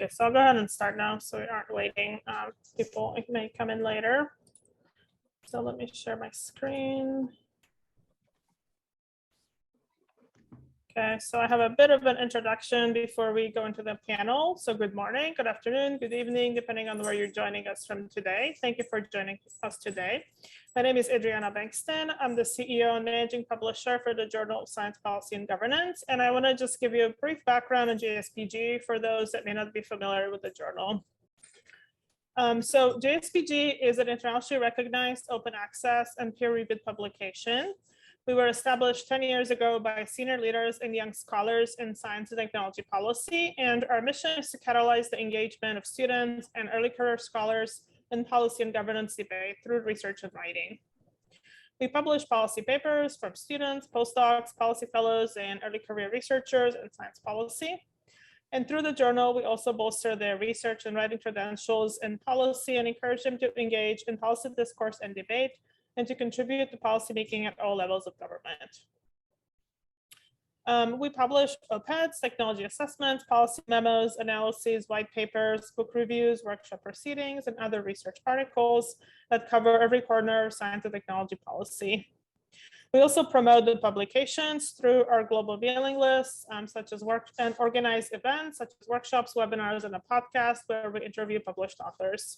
Okay, so I'll go ahead and start now so we aren't waiting. People may come in later. So let me share my screen. Okay, so I have a bit of an introduction before we go into the panel. So good morning, good afternoon, good evening, depending on where you're joining us from today. Thank you for joining us today. My name is Adriana Bankston. I'm the CEO and managing publisher for the Journal of Science, Policy, and Governance. And I want to just give you a brief background on JSPG for those that may not be familiar with the journal. So JSPG is an internationally recognized open access and peer-reviewed publication. We were established 10 years ago by senior leaders and young scholars in science and technology policy, and our mission is to catalyze the engagement of students and early career scholars in policy and governance debate through research and writing. We publish policy papers from students, postdocs, policy fellows, and early career researchers in science policy. And through the journal, we also bolster their research and writing credentials in policy and encourage them to engage in policy discourse and debate, and to contribute to policymaking at all levels of government. We publish op-eds, technology assessments, policy memos, analyses, white papers, book reviews, workshop proceedings, and other research articles that cover every corner of science and technology policy. We also promote the publications through our global mailing lists, such as and organize events, such as workshops, webinars, and a podcast where we interview published authors.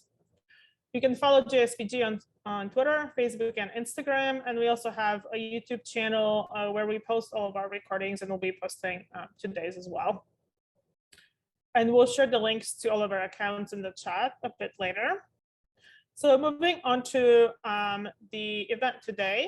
You can follow JSPG on Twitter, Facebook, and Instagram. And we also have a YouTube channel where we post all of our recordings, and we'll be posting today's as well. And we'll share the links to all of our accounts in the chat a bit later. So moving on to the event today.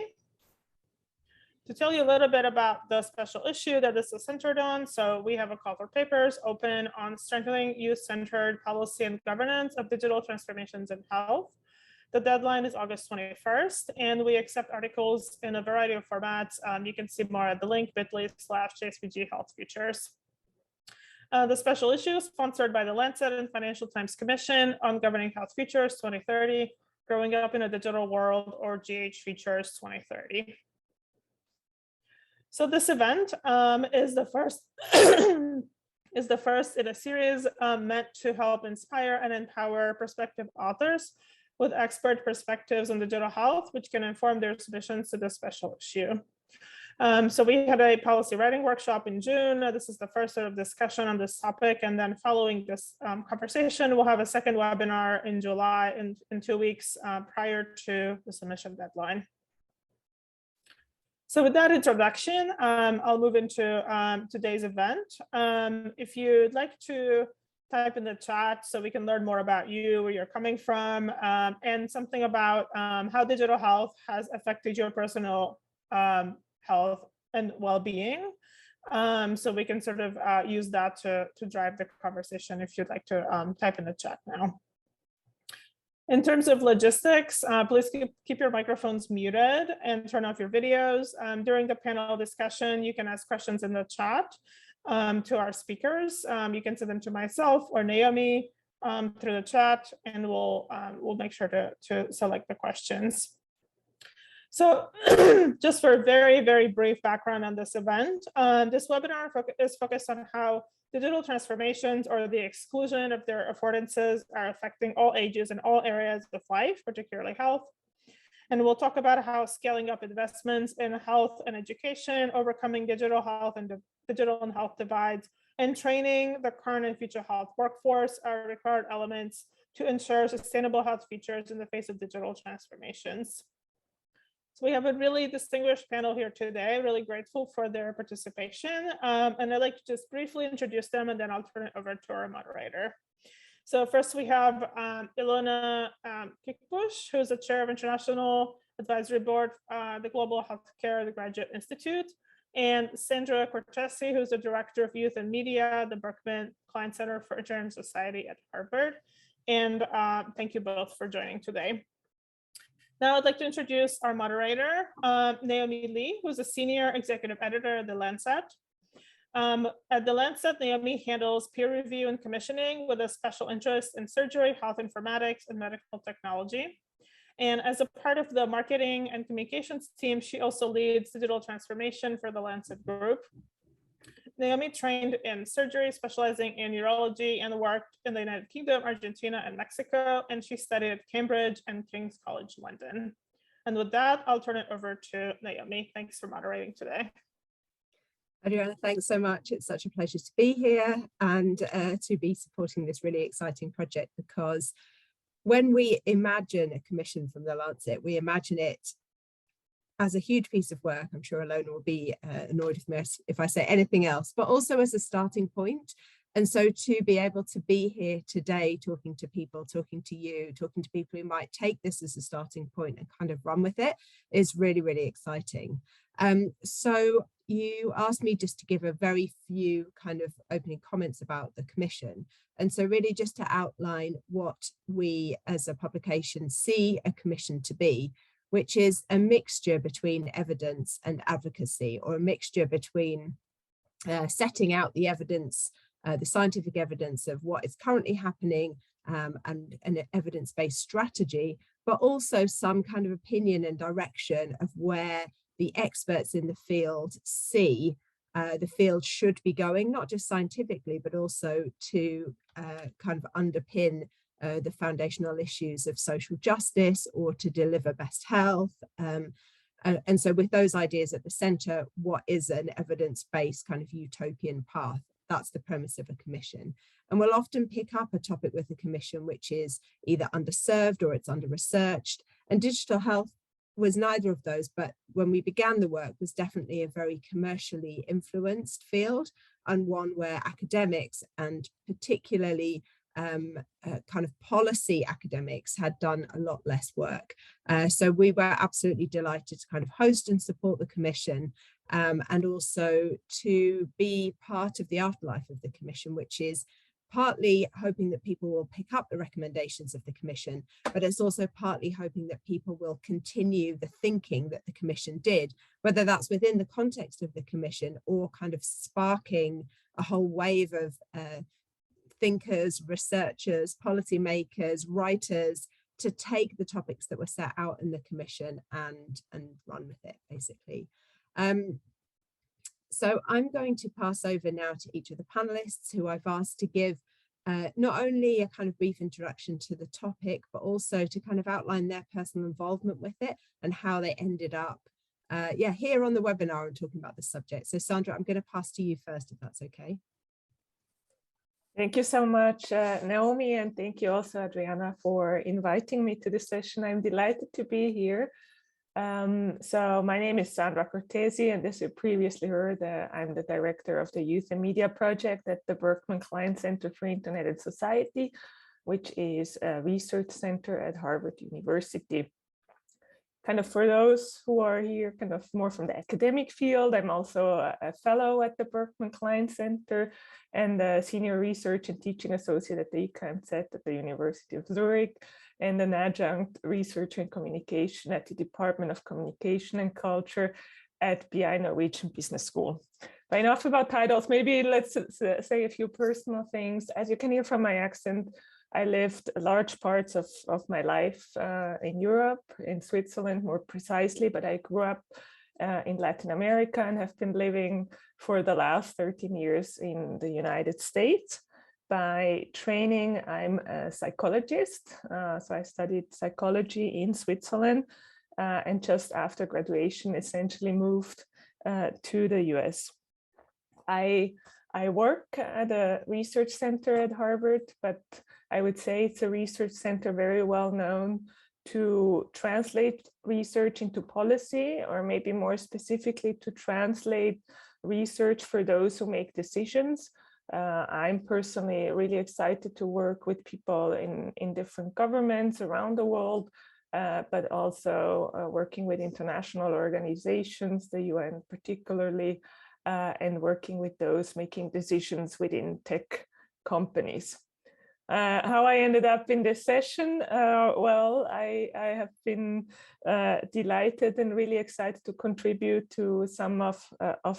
To tell you a little bit about the special issue that this is centered on, so we have a call for papers open on strengthening youth-centered policy and governance of digital transformations in health. The deadline is August 21st, and we accept articles in a variety of formats. You can see more at the link bit.ly/JSPG Health Futures. The special issue is sponsored by the Lancet and Financial Times Commission on Governing Health Futures 2030, Growing Up in a Digital World, or GH Futures 2030. So this event is the first in a series meant to help inspire and empower prospective authors with expert perspectives on digital health, which can inform their submissions to the special issue. So we had a policy writing workshop in June. This is the first sort of discussion on this topic. And then following this conversation, we'll have a second webinar in July in 2 weeks prior to the submission deadline. So with that introduction, I'll move into today's event. If you'd like to type in the chat so we can learn more about you, where you're coming from, and something about how digital health has affected your personal health and well-being. So we can sort of use that to drive the conversation if you'd like to type in the chat now. In terms of logistics, please keep your microphones muted and turn off your videos. During the panel discussion, you can ask questions in the chat to our speakers. You can send them to myself or Naomi through the chat, and we'll make sure to select the questions. So just for a very, very brief background on this event, this webinar is focused on how digital transformations or the exclusion of their affordances are affecting all ages and all areas of life, particularly health. And we'll talk about how scaling up investments in health and education, overcoming digital health and digital and health divides, and training the current and future health workforce are required elements to ensure sustainable health features in the face of digital transformations. So we have a really distinguished panel here today, really grateful for their participation. And I'd like to just briefly introduce them, and then I'll turn it over to our moderator. So first we have Ilona Kikbush, who is the chair of International Advisory Board, the Global Healthcare, the Graduate Institute, and Sandra Cortezzi, who's the director of youth and media, the Berkman Klein Center for International Society at Harvard. And thank you both for joining today. Now I'd like to introduce our moderator, Naomi Lee, who's a senior executive editor at the Lancet. At the Lancet, Naomi handles peer review and commissioning with a special interest in surgery, health informatics, and medical technology. And as a part of the marketing and communications team, she also leads digital transformation for the Lancet group. Naomi trained in surgery, specializing in urology, and worked in the United Kingdom, Argentina, and Mexico. And she studied at Cambridge and King's College London. And with that, I'll turn it over to Naomi. Thanks for moderating today. Adriana, thanks so much. It's such a pleasure to be here and to be supporting this really exciting project, because when we imagine a commission from the Lancet, we imagine it as a huge piece of work. I'm sure Alona will be annoyed if I say anything else, but also as a starting point. And so to be able to be here today, talking to people, talking to you, talking to people who might take this as a starting point and kind of run with it is really, really exciting. So you asked me just to give a very few kind of opening comments about the commission. And so really just to outline what we as a publication see a commission to be, which is a mixture between evidence and advocacy, or a mixture between setting out the evidence, the scientific evidence of what is currently happening and an evidence-based strategy, but also some kind of opinion and direction of where the experts in the field see the field should be going, not just scientifically, but also to kind of underpin the foundational issues of social justice or to deliver best health. And so with those ideas at the center, what is an evidence-based kind of utopian path? That's the premise of a commission. And we'll often pick up a topic with a commission which is either underserved or it's under-researched. And digital health was neither of those, but when we began the work was definitely a very commercially influenced field, and one where academics, and particularly kind of policy academics, had done a lot less work. So we were absolutely delighted to kind of host and support the commission, and also to be part of the afterlife of the commission, which is partly hoping that people will pick up the recommendations of the commission, but it's also partly hoping that people will continue the thinking that the commission did, whether that's within the context of the commission or kind of sparking a whole wave of thinkers, researchers, policymakers, writers to take the topics that were set out in the commission and run with it, basically. So I'm going to pass over now to each of the panelists, who I've asked to give not only a kind of brief introduction to the topic, but also to kind of outline their personal involvement with it and how they ended up here on the webinar and talking about the subject. So Sandra, I'm going to pass to you first, if that's okay. Thank you so much, Naomi, and thank you also, Adriana, for inviting me to this session. I'm delighted to be here. So my name is Sandra Cortezzi, and as you previously heard, I'm the director of the Youth and Media Project at the Berkman Klein Center for Internet and Society, which is a research center at Harvard University. Kind of for those who are here kind of more from the academic field, I'm also a fellow at the Berkman Klein Center and a senior research and teaching associate at the Lancet at the University of Zurich, and an adjunct researcher in communication at the Department of Communication and Culture at BI Norwegian Business School. But enough about titles, maybe let's say a few personal things. As you can hear from my accent, I lived large parts of my life in Europe, in Switzerland more precisely, but I grew up in Latin America and have been living for the last 13 years in the United States. By training, I'm a psychologist, so I studied psychology in Switzerland, and just after graduation essentially moved to the US. I work at a research center at Harvard, but I would say it's a research center very well known to translate research into policy, or maybe more specifically to translate research for those who make decisions. I'm personally really excited to work with people in different governments around the world, but also working with international organizations, the UN particularly, and working with those making decisions within tech companies. How I ended up in this session, well, I have been delighted and really excited to contribute to some of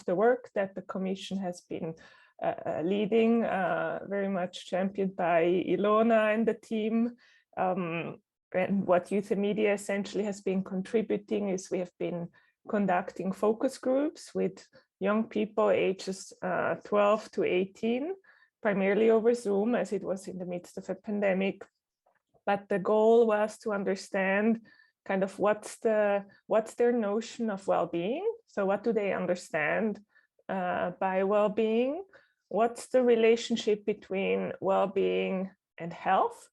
the work that the Commission has been leading, very much championed by Ilona and the team. And what Youth and Media essentially has been contributing is we have been conducting focus groups with young people ages 12 to 18, primarily over Zoom, as it was in the midst of a pandemic. But the goal was to understand kind of what's their notion of well-being. So what do they understand by well-being? What's the relationship between well-being and health?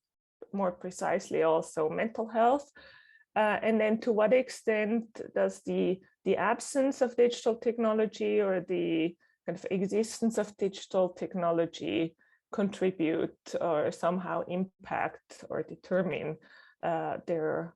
More precisely, also mental health. And then to what extent does the absence of digital technology or the kind of existence of digital technology contribute or somehow impact or determine their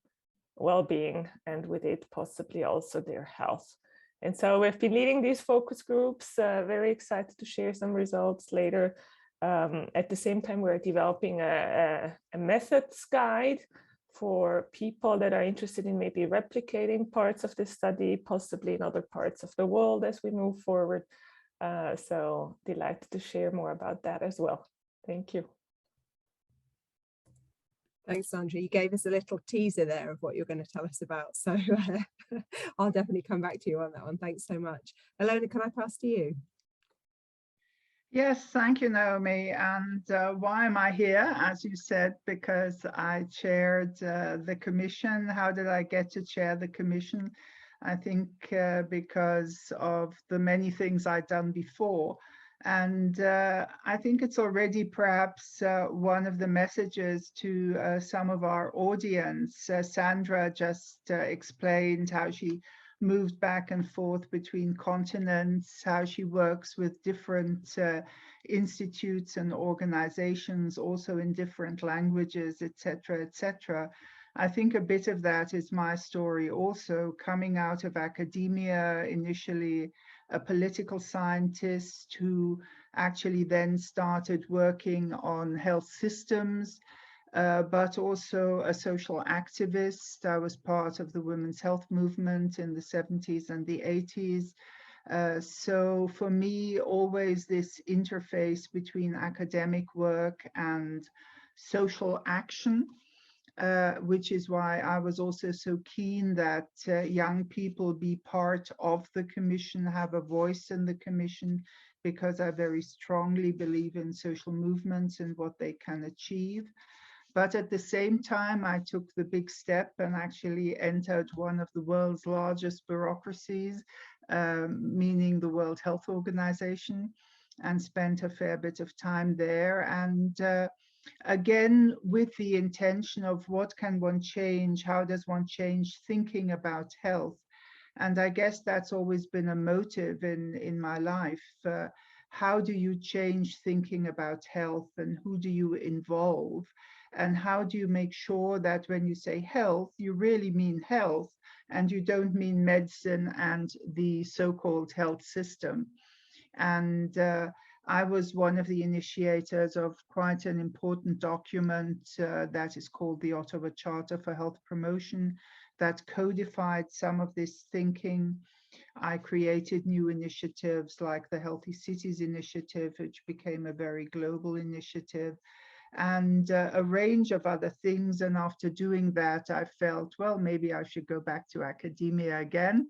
well-being, and with it possibly also their health. And so we've been leading these focus groups, very excited to share some results later. At the same time, we're developing a methods guide for people that are interested in maybe replicating parts of this study, possibly in other parts of the world as we move forward. So delighted to share more about that as well. Thank you. Thanks, Sandra. You gave us a little teaser there of what you're going to tell us about. So I'll definitely come back to you on that one. Thanks so much. Ilona, can I pass to you? Yes, thank you, Naomi. And why am I here? As you said, because I chaired the commission. How did I get to chair the commission? I think because of the many things I'd done before. And I think it's already perhaps one of the messages to some of our audience. Sandra just explained how she moved back and forth between continents, how she works with different institutes and organizations, also in different languages, etc., etc. I think a bit of that is my story also, coming out of academia, initially a political scientist who actually then started working on health systems, but also a social activist. I was part of the women's health movement in the 70s and the 80s. So for me, always this interface between academic work and social action, which is why I was also so keen that young people be part of the commission, have a voice in the commission, because I very strongly believe in social movements and what they can achieve. But at the same time, I took the big step and actually entered one of the world's largest bureaucracies, meaning the World Health Organization, and spent a fair bit of time there. And again, with the intention of what can one change, how does one change thinking about health? And I guess that's always been a motive in my life. How do you change thinking about health, and who do you involve? And how do you make sure that when you say health, you really mean health, and you don't mean medicine and the so-called health system? And I was one of the initiators of quite an important document that is called the Ottawa Charter for Health Promotion, that codified some of this thinking. I created new initiatives like the Healthy Cities Initiative, which became a very global initiative, and a range of other things. And after doing that, I felt, well, maybe I should go back to academia again.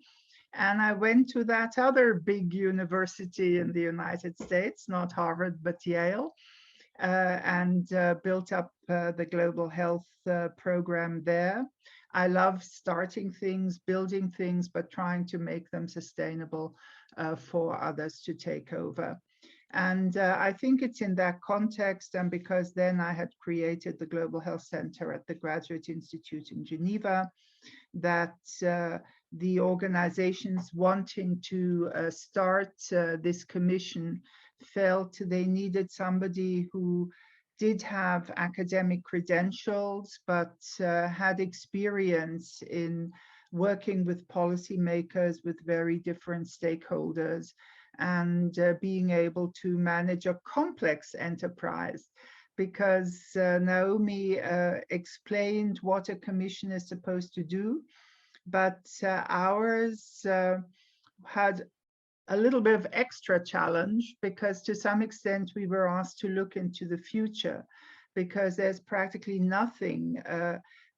And I went to that other big university in the United States, not Harvard, but Yale, and built up the global health program there. I love starting things, building things, but trying to make them sustainable for others to take over. And I think it's in that context, and because then I had created the Global Health Center at the Graduate Institute in Geneva, that the organizations wanting to start this commission felt they needed somebody who did have academic credentials, but had experience in working with policymakers, with very different stakeholders, and being able to manage a complex enterprise. Because Naomi explained what a commission is supposed to do, but ours had a little bit of extra challenge, because to some extent we were asked to look into the future, because there's practically nothing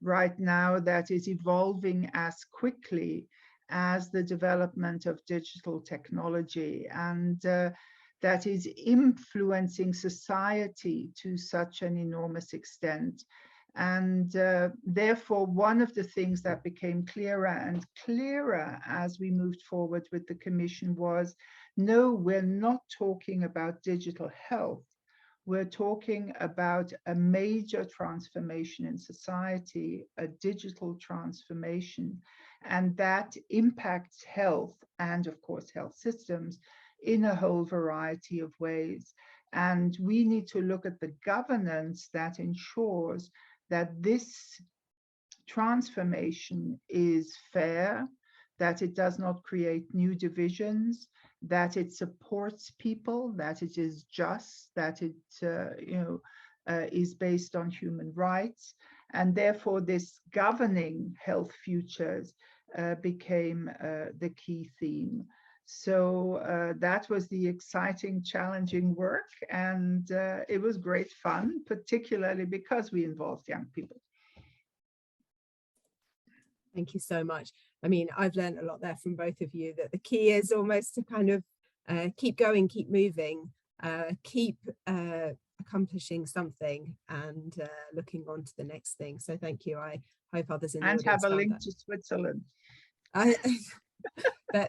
right now that is evolving as quickly as the development of digital technology, and that is influencing society to such an enormous extent. And therefore, one of the things that became clearer and clearer as we moved forward with the Commission was, no, we're not talking about digital health. We're talking about a major transformation in society, a digital transformation, and that impacts health and, of course, health systems in a whole variety of ways. And we need to look at the governance that ensures that this transformation is fair, that it does not create new divisions, that it supports people, that it is just, that it is based on human rights. And therefore, this governing health futures became the key theme. So that was the exciting, challenging work, and it was great fun, particularly because we involved young people. Thank you so much. I mean, I've learned a lot there from both of you, that the key is almost to kind of keep going, keep moving, keep accomplishing something, and looking on to the next thing. So thank you. I hope others in the audience have a link that. to Switzerland.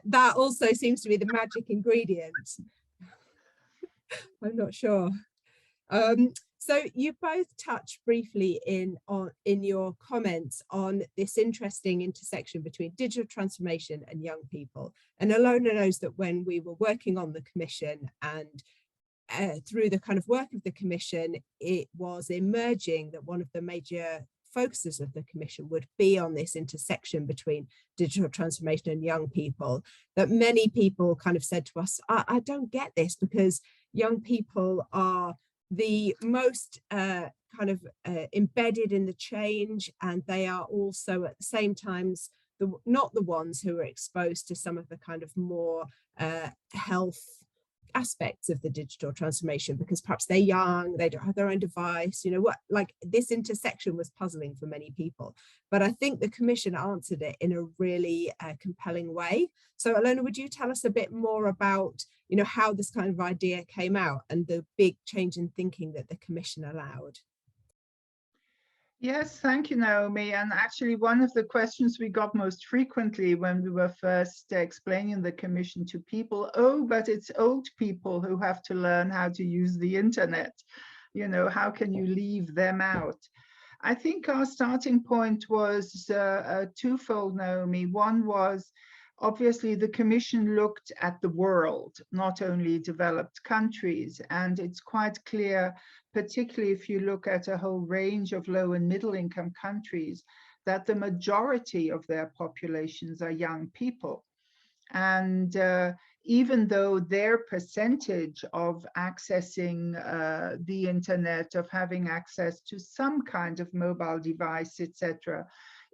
That also seems to be the magic ingredient. I'm not sure. So you both touched briefly in your comments on this interesting intersection between digital transformation and young people. And Ilona knows that when we were working on the Commission and through the kind of work of the Commission, it was emerging that one of the major focuses of the Commission would be on this intersection between digital transformation and young people, that many people kind of said to us, I don't get this, because young people are the most embedded in the change, and they are also at the same time not the ones who are exposed to some of the kind of more health aspects of the digital transformation, because perhaps they're young, they don't have their own device, like this intersection was puzzling for many people. But I think the Commission answered it in a really compelling way. So Ilona, would you tell us a bit more about how this kind of idea came out and the big change in thinking that the Commission allowed? Yes, thank you, Naomi. And actually, one of the questions we got most frequently when we were first explaining the Commission to people, oh, but it's old people who have to learn how to use the internet. How can you leave them out? I think our starting point was twofold, Naomi. One was, obviously, the Commission looked at the world, not only developed countries, and it's quite clear, particularly if you look at a whole range of low and middle income countries, that the majority of their populations are young people. And even though their percentage of accessing the internet, of having access to some kind of mobile device, etc.,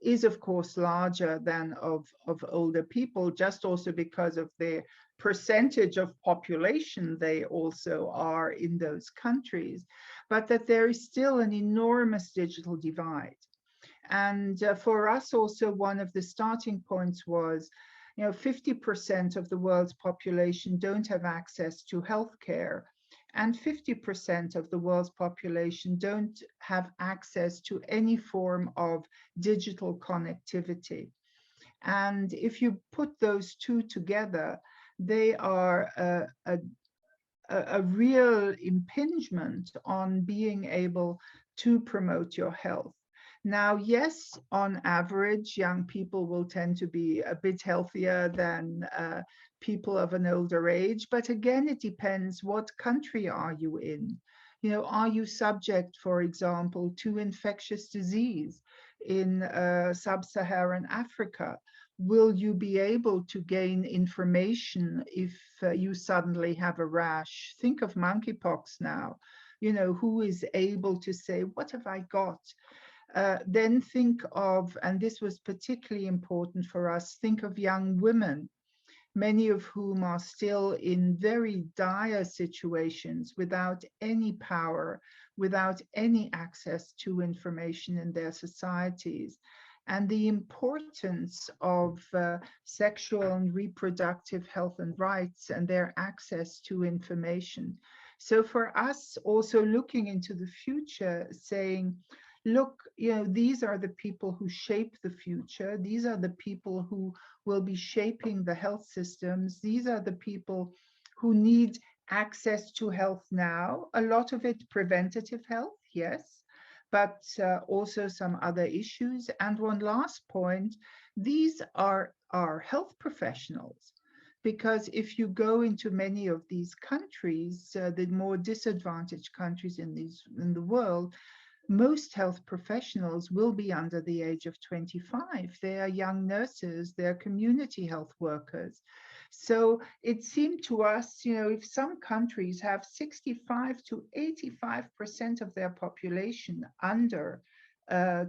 is of course larger than of older people, just also because of their percentage of population they also are in those countries, but that there is still an enormous digital divide. And for us also, one of the starting points was, 50% of the world's population don't have access to healthcare, and 50% of the world's population don't have access to any form of digital connectivity. And if you put those two together, they are a real impingement on being able to promote your health. Now, yes, on average, young people will tend to be a bit healthier than people of an older age. But again, it depends, what country are you in? Are you subject, for example, to infectious disease in sub-Saharan Africa? Will you be able to gain information if you suddenly have a rash? Think of monkeypox now. Who is able to say, what have I got? Then think of, and this was particularly important for us, think of young women, many of whom are still in very dire situations without any power, without any access to information in their societies. and the importance of sexual and reproductive health and rights and their access to information. So for us, also looking into the future, saying, look, these are the people who shape the future. These are the people who will be shaping the health systems. These are the people who need access to health now. A lot of it preventative health, yes, but also some other issues. And one last point, these are our health professionals. Because if you go into many of these countries, the more disadvantaged countries in the world, most health professionals will be under the age of 25. They are young nurses, they're community health workers. So it seemed to us, if some countries have 65 to 85% of their population under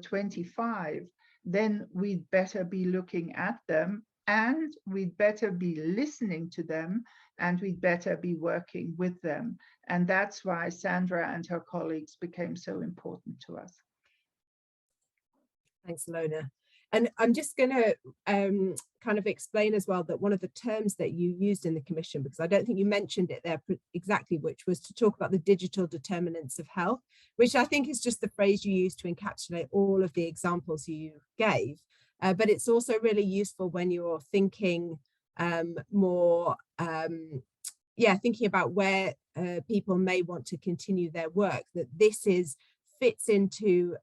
25, then we'd better be looking at them, and we'd better be listening to them, and we'd better be working with them. And that's why Sandra and her colleagues became so important to us. Thanks, Ilona. And I'm just going to kind of explain as well that one of the terms that you used in the commission, because I don't think you mentioned it there exactly, which was to talk about the digital determinants of health, which I think is just the phrase you used to encapsulate all of the examples you gave. But it's also really useful when you're thinking more, thinking about where people may want to continue their work, that this fits into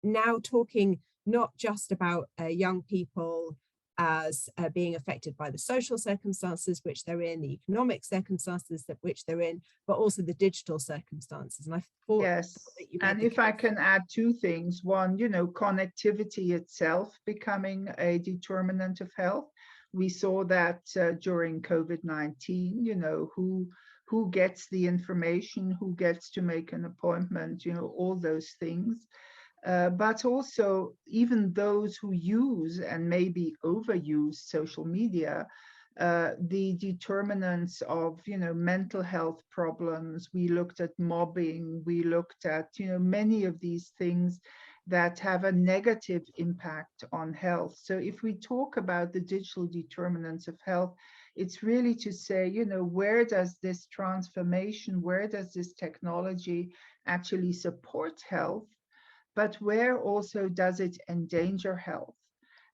now talking not just about young people as being affected by the social circumstances which they're in, the economic circumstances which they're in, but also the digital circumstances. And I thought, yes, and if I can add two things. One, connectivity itself becoming a determinant of health. We saw that during COVID-19, who gets the information, who gets to make an appointment, all those things. But also even those who use and maybe overuse social media, the determinants of, mental health problems. We looked at mobbing, we looked at, many of these things that have a negative impact on health. So if we talk about the digital determinants of health, it's really to say, where does this transformation, where does this technology actually support health? But where also does it endanger health?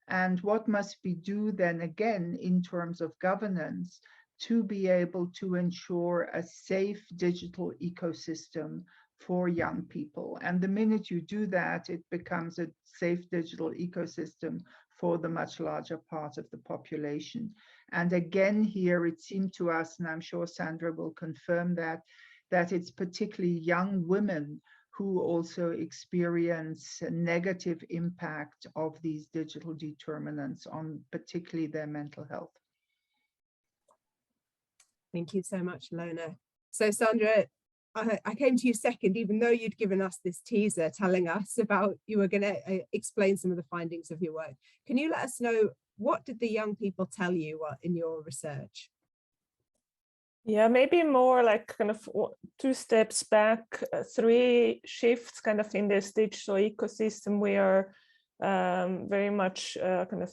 And what must we do then again in terms of governance to be able to ensure a safe digital ecosystem for young people? And the minute you do that, it becomes a safe digital ecosystem for the much larger part of the population. And again, here it seemed to us, and I'm sure Sandra will confirm that it's particularly young women who also experience a negative impact of these digital determinants on particularly their mental health. Thank you so much, Ilona. So Sandra, I came to you second, even though you'd given us this teaser telling us about you were going to explain some of the findings of your work. Can you let us know, what did the young people tell you in your research? Yeah, maybe more like kind of 2 steps back, 3 shifts kind of in this digital ecosystem we are very much kind of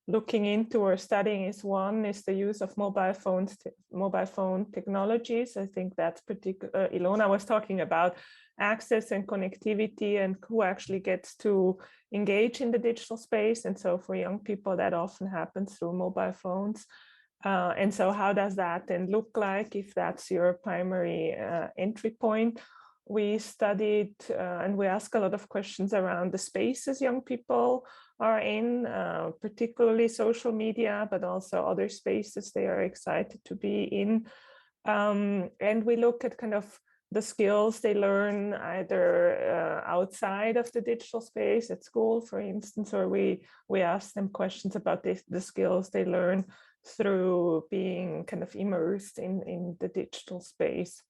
looking into or studying. Is one is the use of mobile phone technologies. I think that's particular. Ilona was talking about access and connectivity and who actually gets to engage in the digital space. And so for young people, that often happens through mobile phones. And so how does that then look like if that's your primary entry point? We studied and we asked a lot of questions around the spaces young people are in, particularly social media, but also other spaces they are excited to be in. And we look at kind of the skills they learn either outside of the digital space at school, for instance, or we ask them questions about the skills they learn through being kind of immersed in the digital space.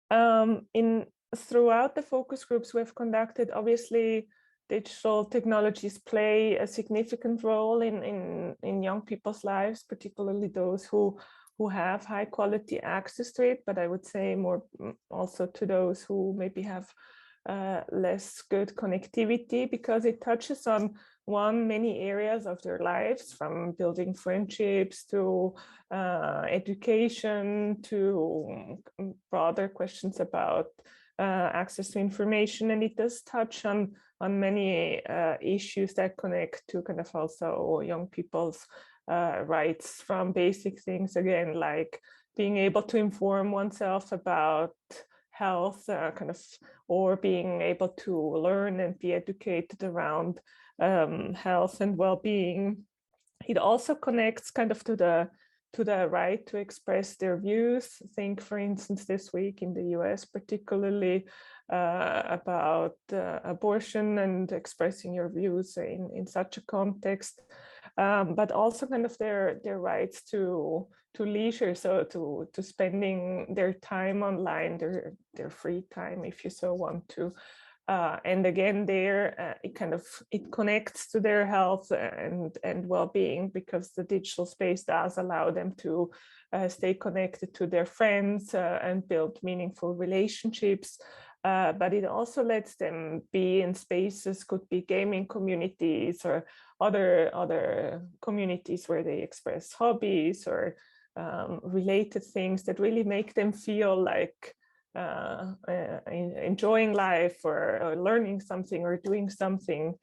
Throughout the focus groups we've conducted, obviously digital technologies play a significant role in young people's lives, particularly those who have high quality access to it, but I would say more also to those who maybe have less good connectivity, because it touches on many areas of their lives, from building friendships to education to broader questions about access to information. And it does touch on many issues that connect to kind of also young people's rights, from basic things, again, like being able to inform oneself about health, or being able to learn and be educated around health and well-being. It also connects kind of to the right to express their views. Think, for instance, this week in the US, particularly about abortion and expressing your views in such a context, but also kind of their rights to leisure, so to spending their time online, their free time, if you so want to. And again, there it connects to their health and well-being, because the digital space does allow them to stay connected to their friends and build meaningful relationships. But it also lets them be in spaces, could be gaming communities or other communities where they express hobbies or related things that really make them feel like enjoying life or learning something or doing something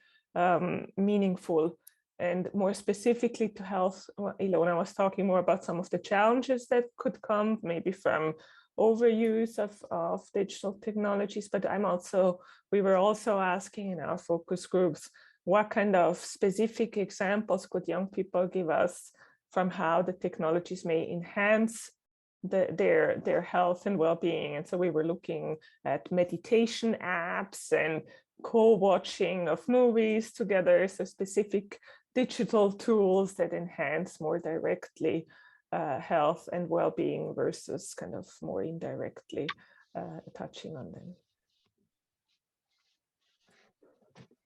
meaningful. And more specifically to health, Ilona was talking more about some of the challenges that could come maybe from overuse of digital technologies, but we were also asking in our focus groups, what kind of specific examples could young people give us from how the technologies may enhance their health and well-being. And so we were looking at meditation apps and co-watching of movies together, so specific digital tools that enhance more directly health and well-being versus kind of more indirectly touching on them.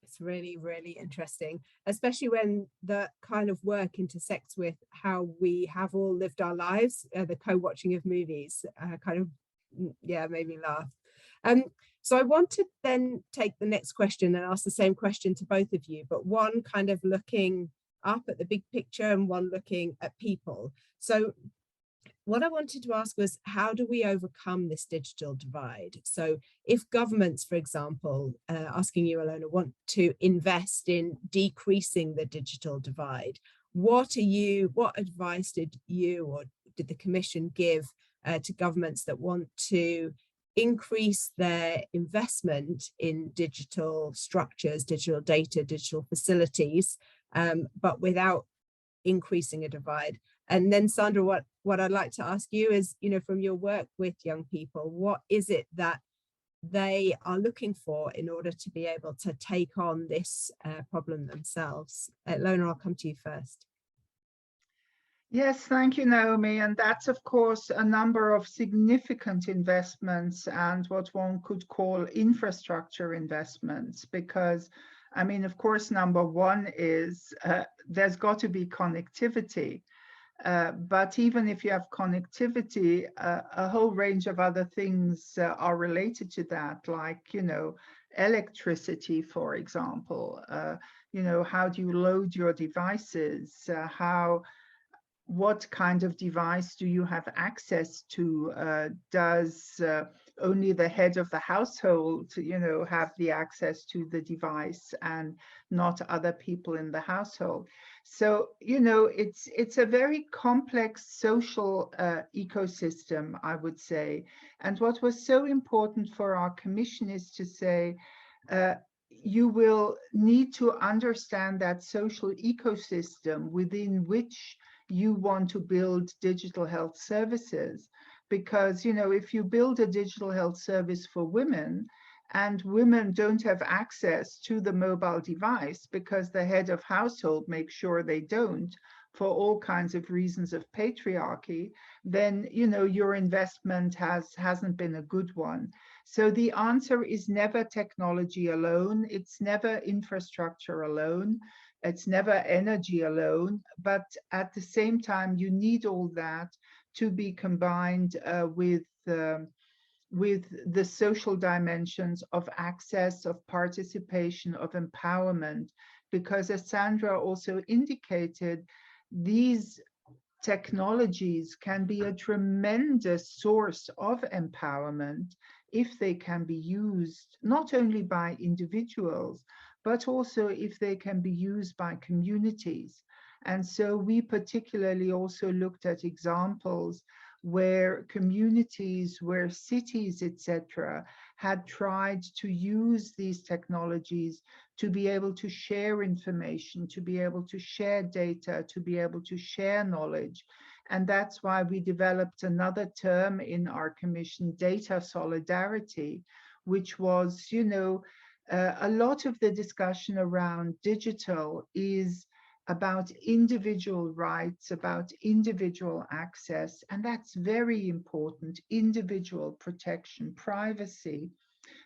It's really, really interesting, especially when the kind of work intersects with how we have all lived our lives. The co-watching of movies made me laugh. So I want to then take the next question and ask the same question to both of you, but one kind of looking up at the big picture and one looking at people. So what I wanted to ask was, how do we overcome this digital divide? So if governments, for example, asking you, Ilona, want to invest in decreasing the digital divide, what advice did you or did the Commission give to governments that want to increase their investment in digital structures, digital data, digital facilities, but without increasing a divide? And then, Sandra, what I'd like to ask you is, from your work with young people, what is it that they are looking for in order to be able to take on this problem themselves? Ilona, I'll come to you first. Yes, thank you, Naomi. And that's, of course, a number of significant investments and what one could call infrastructure investments, because, I mean, of course, number one is there's got to be connectivity. But even if you have connectivity, a whole range of other things are related to that, like, electricity, for example. How do you load your devices? What kind of device do you have access to? Does only the head of the household, have the access to the device and not other people in the household? So, it's a very complex social ecosystem, I would say. And what was so important for our Commission is to say, you will need to understand that social ecosystem within which you want to build digital health services. Because, if you build a digital health service for women and women don't have access to the mobile device because the head of household makes sure they don't, for all kinds of reasons of patriarchy, then, your investment hasn't been a good one. So the answer is never technology alone. It's never infrastructure alone. It's never energy alone, but at the same time, you need all that to be combined with with the social dimensions of access, of participation, of empowerment, because as Sandra also indicated, these technologies can be a tremendous source of empowerment if they can be used not only by individuals, but also if they can be used by communities. And so we particularly also looked at examples where communities, where cities, etc., had tried to use these technologies to be able to share information, to be able to share data, to be able to share knowledge. And that's why we developed another term in our commission, data solidarity, which was, you know, a lot of the discussion around digital is about individual rights, about individual access, and that's very important, individual protection, privacy.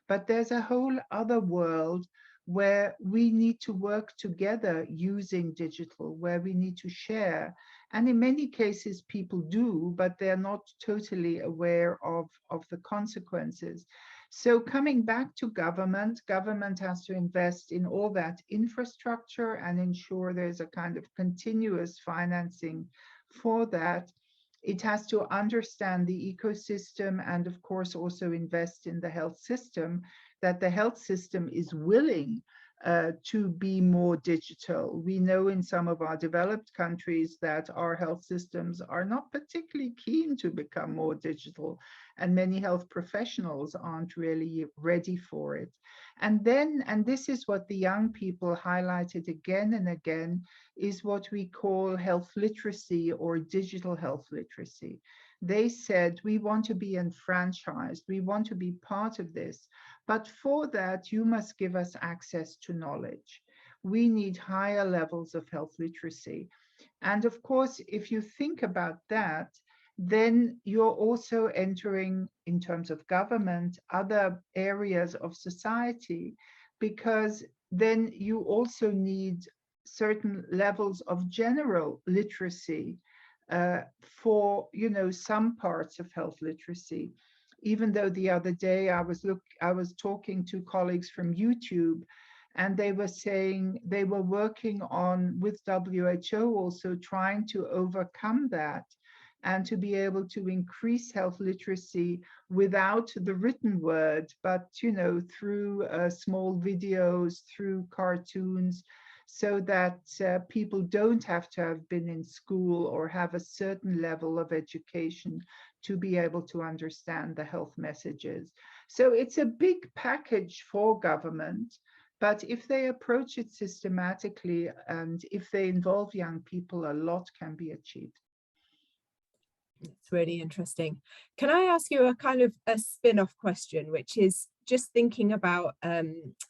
But there's a whole other world where we need to work together using digital, where we need to share. And in many cases, people do, but they're not totally aware of the consequences. So coming back to government, government has to invest in all that infrastructure and ensure there's a kind of continuous financing for that. It has to understand the ecosystem and of course also invest in the health system, that the health system is willing to be more digital. We know in some of our developed countries that our health systems are not particularly keen to become more digital, and many health professionals aren't really ready for it. And then, and this is what the young people highlighted again and again, is what we call health literacy or digital health literacy. They said, we want to be enfranchised, we want to be part of this, but for that, you must give us access to knowledge. We need higher levels of health literacy. And of course, if you think about that, then you're also entering, in terms of government, other areas of society, because then you also need certain levels of general literacy for, you know, some parts of health literacy. Even though the other day I was talking to colleagues from YouTube, and they were saying they were working on, with WHO, also trying to overcome that and to be able to increase health literacy without the written word, but, you know, through small videos, through cartoons, so that people don't have to have been in school or have a certain level of education to be able to understand the health messages. So it's a big package for government, but if they approach it systematically and if they involve young people, a lot can be achieved. It's really interesting. Can I ask you a kind of a spin-off question, which is just thinking about, I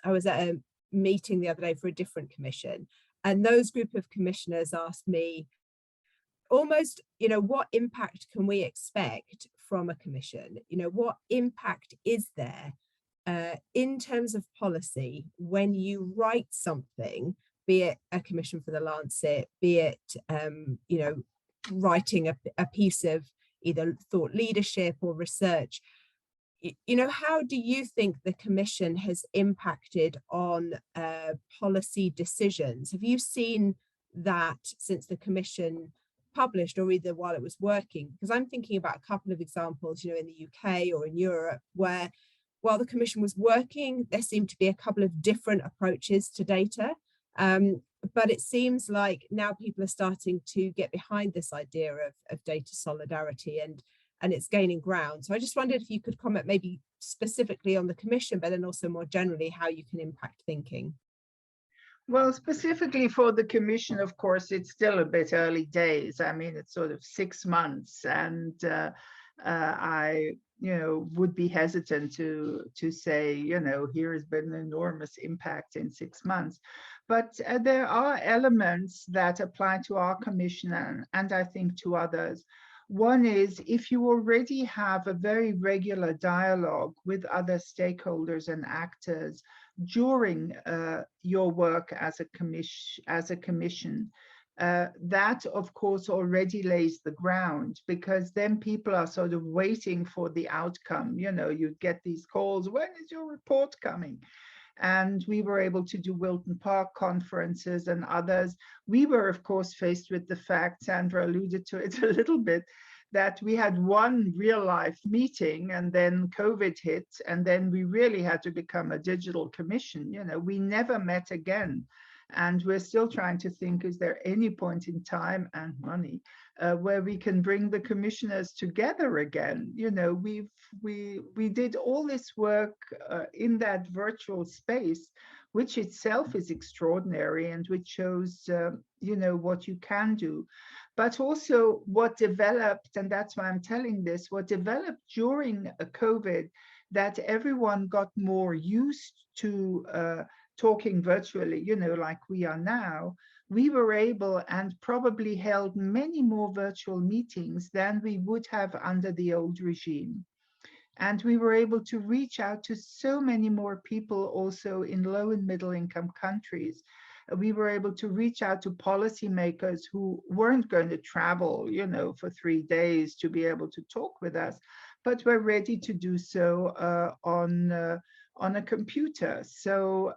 was at a meeting the other day for a different commission, and those group of commissioners asked me almost, you know, what impact can we expect from a commission? You know, what impact is there in terms of policy when you write something, be it a commission for the Lancet, be it, you know, writing a piece of either thought leadership or research? You know, how do you think the commission has impacted on policy decisions? Have you seen that since the commission published, or either while it was working? Because I'm thinking about a couple of examples, you know, in the UK or in Europe, where while the commission was working, there seemed to be a couple of different approaches to data. But it seems like now people are starting to get behind this idea of data solidarity, and it's gaining ground. So I just wondered if you could comment maybe specifically on the commission, but then also more generally how you can impact thinking. Well, specifically for the commission, of course, it's still a bit early days. I mean, it's sort of 6 months, and I, you know, would be hesitant to say, you know, here has been an enormous impact in 6 months. But there are elements that apply to our commission and I think to others. One is, if you already have a very regular dialogue with other stakeholders and actors during your work as a commission, that of course already lays the ground, because then people are sort of waiting for the outcome. You know, you get these calls, when is your report coming? And we were able to do Wilton Park conferences and others. We were, of course, faced with the fact, Sandra alluded to it a little bit, that we had one real life meeting and then COVID hit, and then we really had to become a digital commission. You know, we never met again. And we're still trying to think, is there any point in time and money where we can bring the commissioners together again? You know, we did all this work in that virtual space, which itself is extraordinary and which shows, you know, what you can do. But also what developed, and that's why I'm telling this, what developed during COVID, that everyone got more used to talking virtually, you know, like we are now. We were able and probably held many more virtual meetings than we would have under the old regime. And we were able to reach out to so many more people also in low and middle income countries. We were able to reach out to policymakers who weren't going to travel, you know, for 3 days to be able to talk with us, but were ready to do so on a computer. So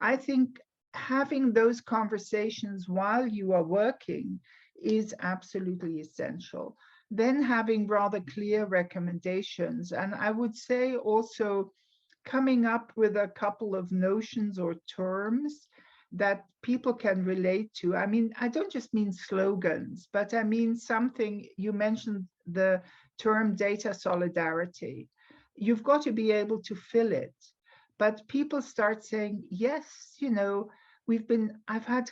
I think having those conversations while you are working is absolutely essential. Then having rather clear recommendations. And I would say also coming up with a couple of notions or terms that people can relate to. I mean, I don't just mean slogans, but I mean something. You mentioned the term data solidarity. You've got to be able to fill it. But people start saying, yes, you know, I've had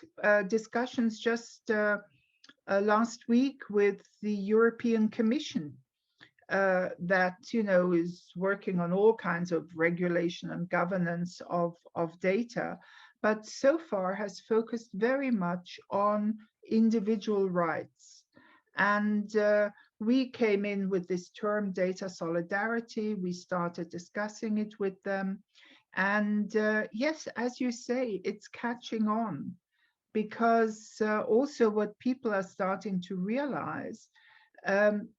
discussions just last week with the European Commission that, you know, is working on all kinds of regulation and governance of data, but so far has focused very much on individual rights. And we came in with this term data solidarity. We started discussing it with them. And yes, as you say, it's catching on, because also what people are starting to realize,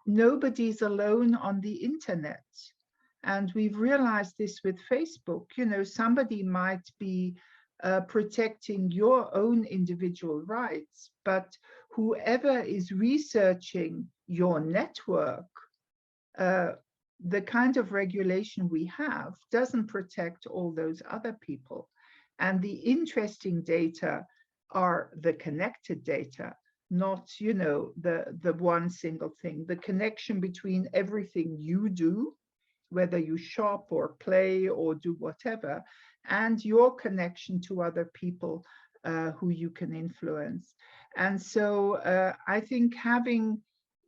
nobody's alone on the internet. And we've realized this with Facebook. You know, somebody might be protecting your own individual rights, but whoever is researching your network, the kind of regulation we have doesn't protect all those other people. And the interesting data are the connected data, not, you know, the one single thing, the connection between everything you do, whether you shop or play or do whatever, and your connection to other people who you can influence. And so I think having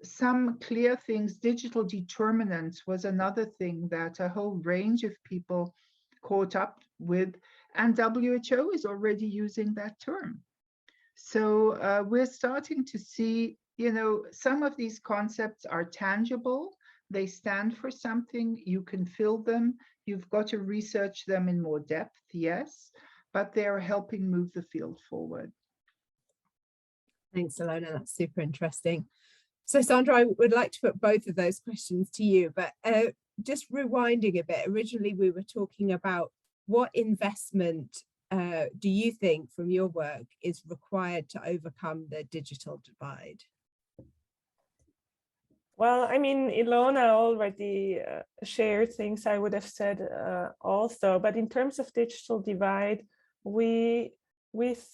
some clear things, digital determinants was another thing that a whole range of people caught up with, and WHO is already using that term. So we're starting to see, you know, some of these concepts are tangible. They stand for something. You can fill them. You've got to research them in more depth, yes, but they're helping move the field forward. Thanks, Ilona. That's super interesting. So, Sandra, I would like to put both of those questions to you, but just rewinding a bit, originally we were talking about what investment do you think from your work is required to overcome the digital divide? Well, I mean, Ilona already shared things I would have said also, but in terms of digital divide, we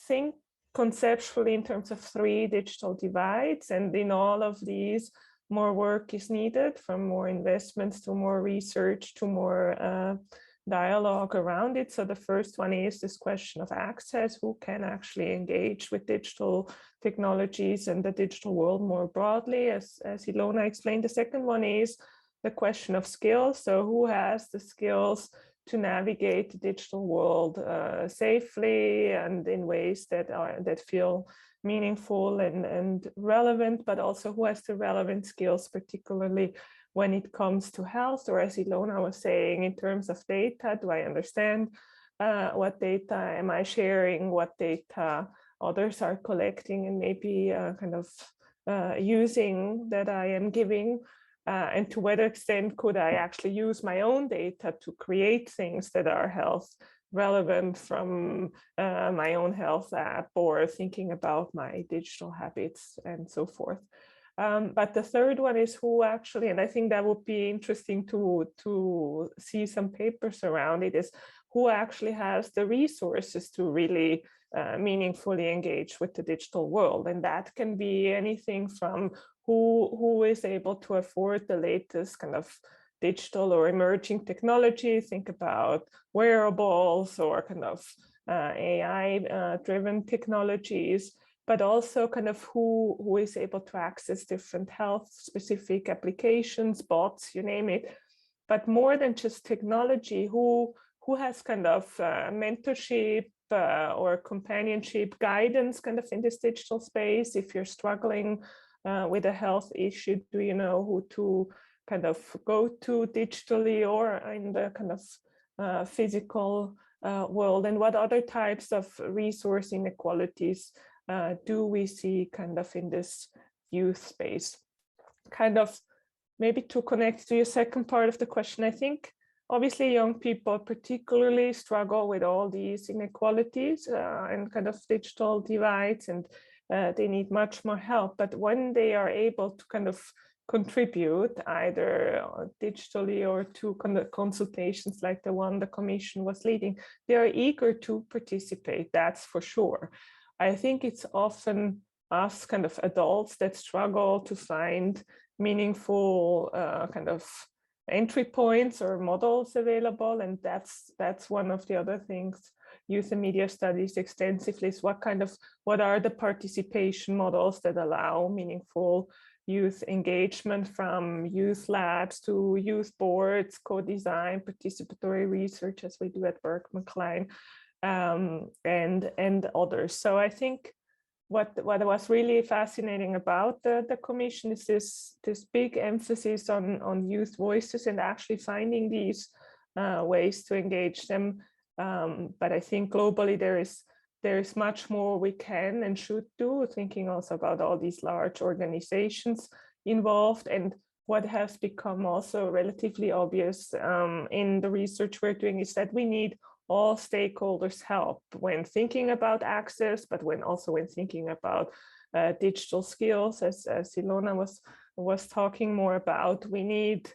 think conceptually in terms of 3 digital divides, and in all of these, more work is needed, from more investments to more research to more dialogue around it. So the first one is this question of access: who can actually engage with digital technologies and the digital world more broadly, as Ilona explained. The second one is the question of skills. So who has the skills to navigate the digital world safely and in ways that feel meaningful and relevant, but also who has the relevant skills, particularly when it comes to health, or as Ilona was saying, in terms of data. Do I understand what data am I sharing? What data others are collecting and maybe kind of using that I am giving, and to what extent could I actually use my own data to create things that are health relevant from my own health app, or thinking about my digital habits and so forth. But the third one is who actually, and I think that would be interesting to see some papers around it, is who actually has the resources to really meaningfully engage with the digital world. And that can be anything from who is able to afford the latest kind of digital or emerging technology. Think about wearables or kind of AI driven technologies, but also kind of who is able to access different health specific applications, bots, you name it. But more than just technology, who has kind of mentorship or companionship guidance kind of in this digital space. If you're struggling with a health issue, do you know who to kind of go to digitally or in the kind of physical world? And what other types of resource inequalities do we see kind of in this youth space? Kind of maybe to connect to your second part of the question, I think obviously young people particularly struggle with all these inequalities and kind of digital divides, and they need much more help. But when they are able to kind of contribute either digitally or to consultations like the one the Commission was leading, they are eager to participate, that's for sure. I think it's often us kind of adults that struggle to find meaningful kind of entry points or models available, and that's one of the other things Youth and Media studies extensively is what are the participation models that allow meaningful youth engagement, from youth labs to youth boards, co-design, participatory research, as we do at Berkman Klein, and others. So I think what was really fascinating about the Commission is this big emphasis on youth voices and actually finding these ways to engage them. But I think globally there is much more we can and should do, thinking also about all these large organizations involved. And what has become also relatively obvious in the research we're doing is that we need all stakeholders' help when thinking about access, but when thinking about digital skills, as Ilona was talking more about. We need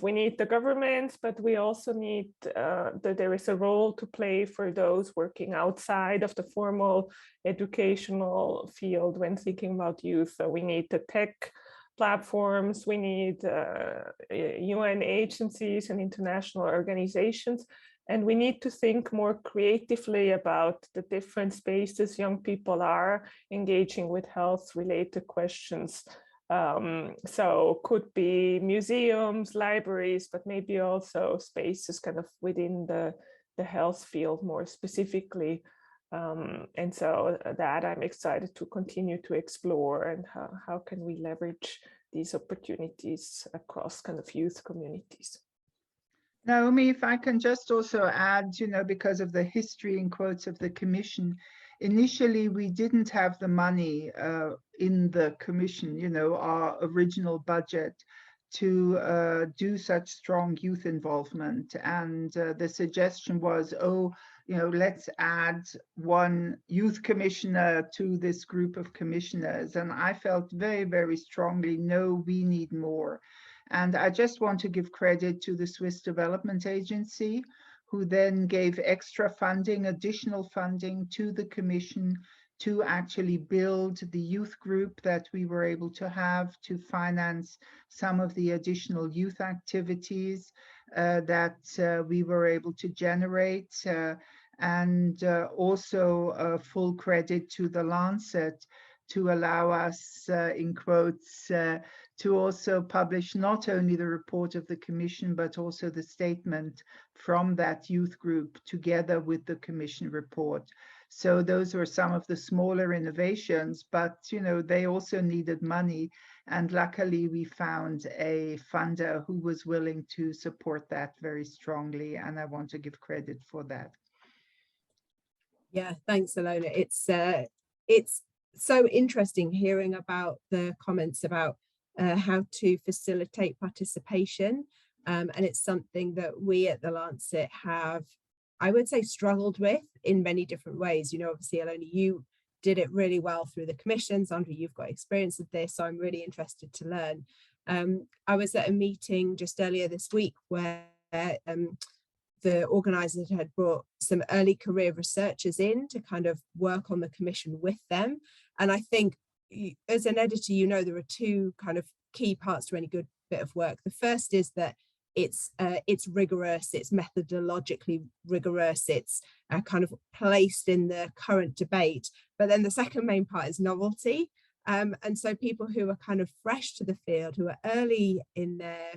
we need the government, but we also need that there is a role to play for those working outside of the formal educational field when thinking about youth. So we need the tech platforms, we need UN agencies and international organizations. And we need to think more creatively about the different spaces young people are engaging with health-related questions. So could be museums, libraries, but maybe also spaces kind of within the health field more specifically. And so that I'm excited to continue to explore, and how can we leverage these opportunities across kind of youth communities. Naomi, if I can just also add, because of the history in quotes of the Commission, initially we didn't have the money in the Commission, our original budget, to do such strong youth involvement. And the suggestion was, let's add one youth commissioner to this group of commissioners. And I felt very, very strongly, no, we need more. And I just want to give credit to the Swiss Development Agency, who then gave extra funding, additional funding to the Commission to actually build the youth group that we were able to have, to finance some of the additional youth activities that we were able to generate. And also full credit to the Lancet to allow us, in quotes, to also publish not only the report of the Commission, but also the statement from that youth group together with the Commission report. So those were some of the smaller innovations, but they also needed money. And luckily we found a funder who was willing to support that very strongly. And I want to give credit for that. Yeah, thanks, Alona. It's so interesting hearing about the comments about how to facilitate participation. And it's something that we at the Lancet have, I would say, struggled with in many different ways. You know, obviously, Alona, you did it really well through the commission. Sandra, you've got experience of this, so I'm really interested to learn. I was at a meeting just earlier this week where the organisers had brought some early career researchers in to kind of work on the commission with them. And I think as an editor, you know, there are two kind of key parts to any good bit of work. The first is that it's rigorous, it's methodologically rigorous, it's kind of placed in the current debate. But then the second main part is novelty. And so people who are kind of fresh to the field, who are early in their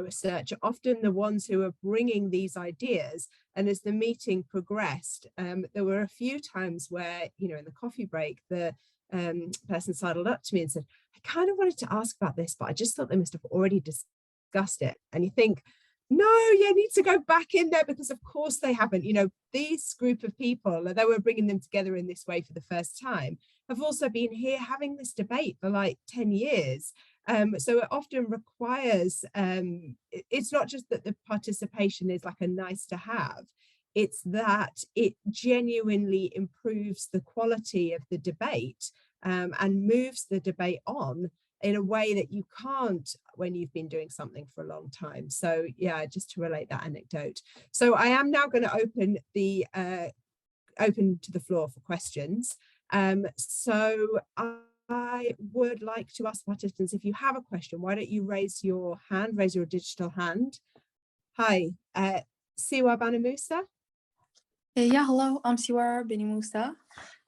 research, are often the ones who are bringing these ideas. And as the meeting progressed, there were a few times where, you know, in the coffee break, the person sidled up to me and said, I kind of wanted to ask about this, but I just thought they must have already discussed it. And you think, no, you need to go back in there, because of course they haven't. You know, these group of people, although we're bringing them together in this way for the first time, have also been here having this debate for like 10 years. So it often requires, it's not just that the participation is like a nice to have, it's that it genuinely improves the quality of the debate and moves the debate on in a way that you can't when you've been doing something for a long time. So yeah, just to relate that anecdote. So I am now going to open to the floor for questions. So I would like to ask participants, if you have a question, why don't you raise your hand, raise your digital hand. Hi, Siwa Banamusa. Yeah, hello, I'm Siwa Beni Musa.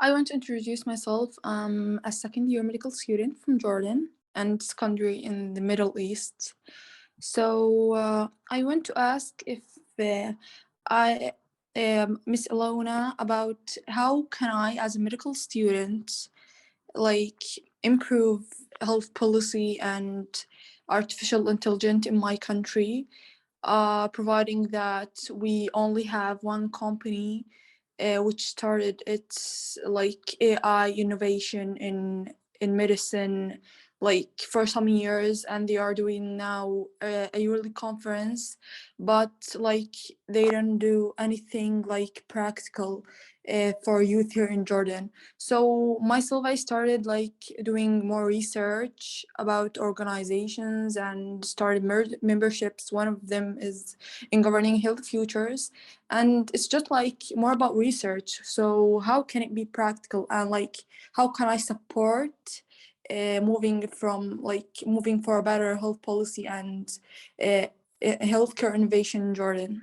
I want to introduce myself. I'm a second-year medical student from Jordan and secondary in the Middle East. So I want to ask if Miss Alona, about how can I, as a medical student, like improve health policy and artificial intelligence in my country, providing that we only have one company which started its like AI innovation in medicine like for some years, and they are doing now a yearly conference, but like they don't do anything like practical for youth here in Jordan. So myself, I started like doing more research about organizations and started memberships. One of them is in Governing Health Futures, and it's just like more about research. So how can it be practical, and like how can I support moving for a better health policy and healthcare innovation in Jordan,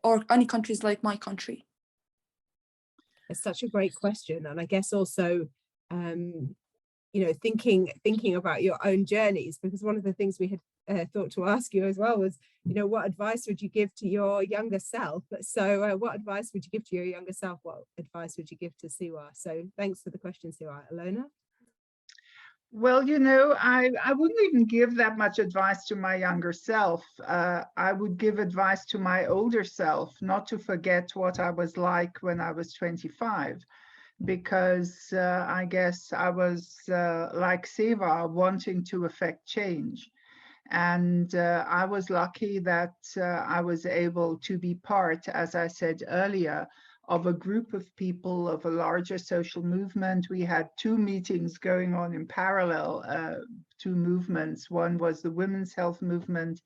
or any countries like my country? It's such a great question, and I guess also you know, thinking about your own journeys, because one of the things we had thought to ask you as well was, you know, what advice would you give to your younger self? So what advice would you give to your younger self? What advice would you give to Siwa? So thanks for the question, Siwa. Alona? Well, you know, I wouldn't even give that much advice to my younger self. I would give advice to my older self, not to forget what I was like when I was 25, because I guess I was like Seva, wanting to affect change. And I was lucky that I was able to be part, as I said earlier, of a group of people, of a larger social movement. We had two meetings going on in parallel, two movements. One was the women's health movement,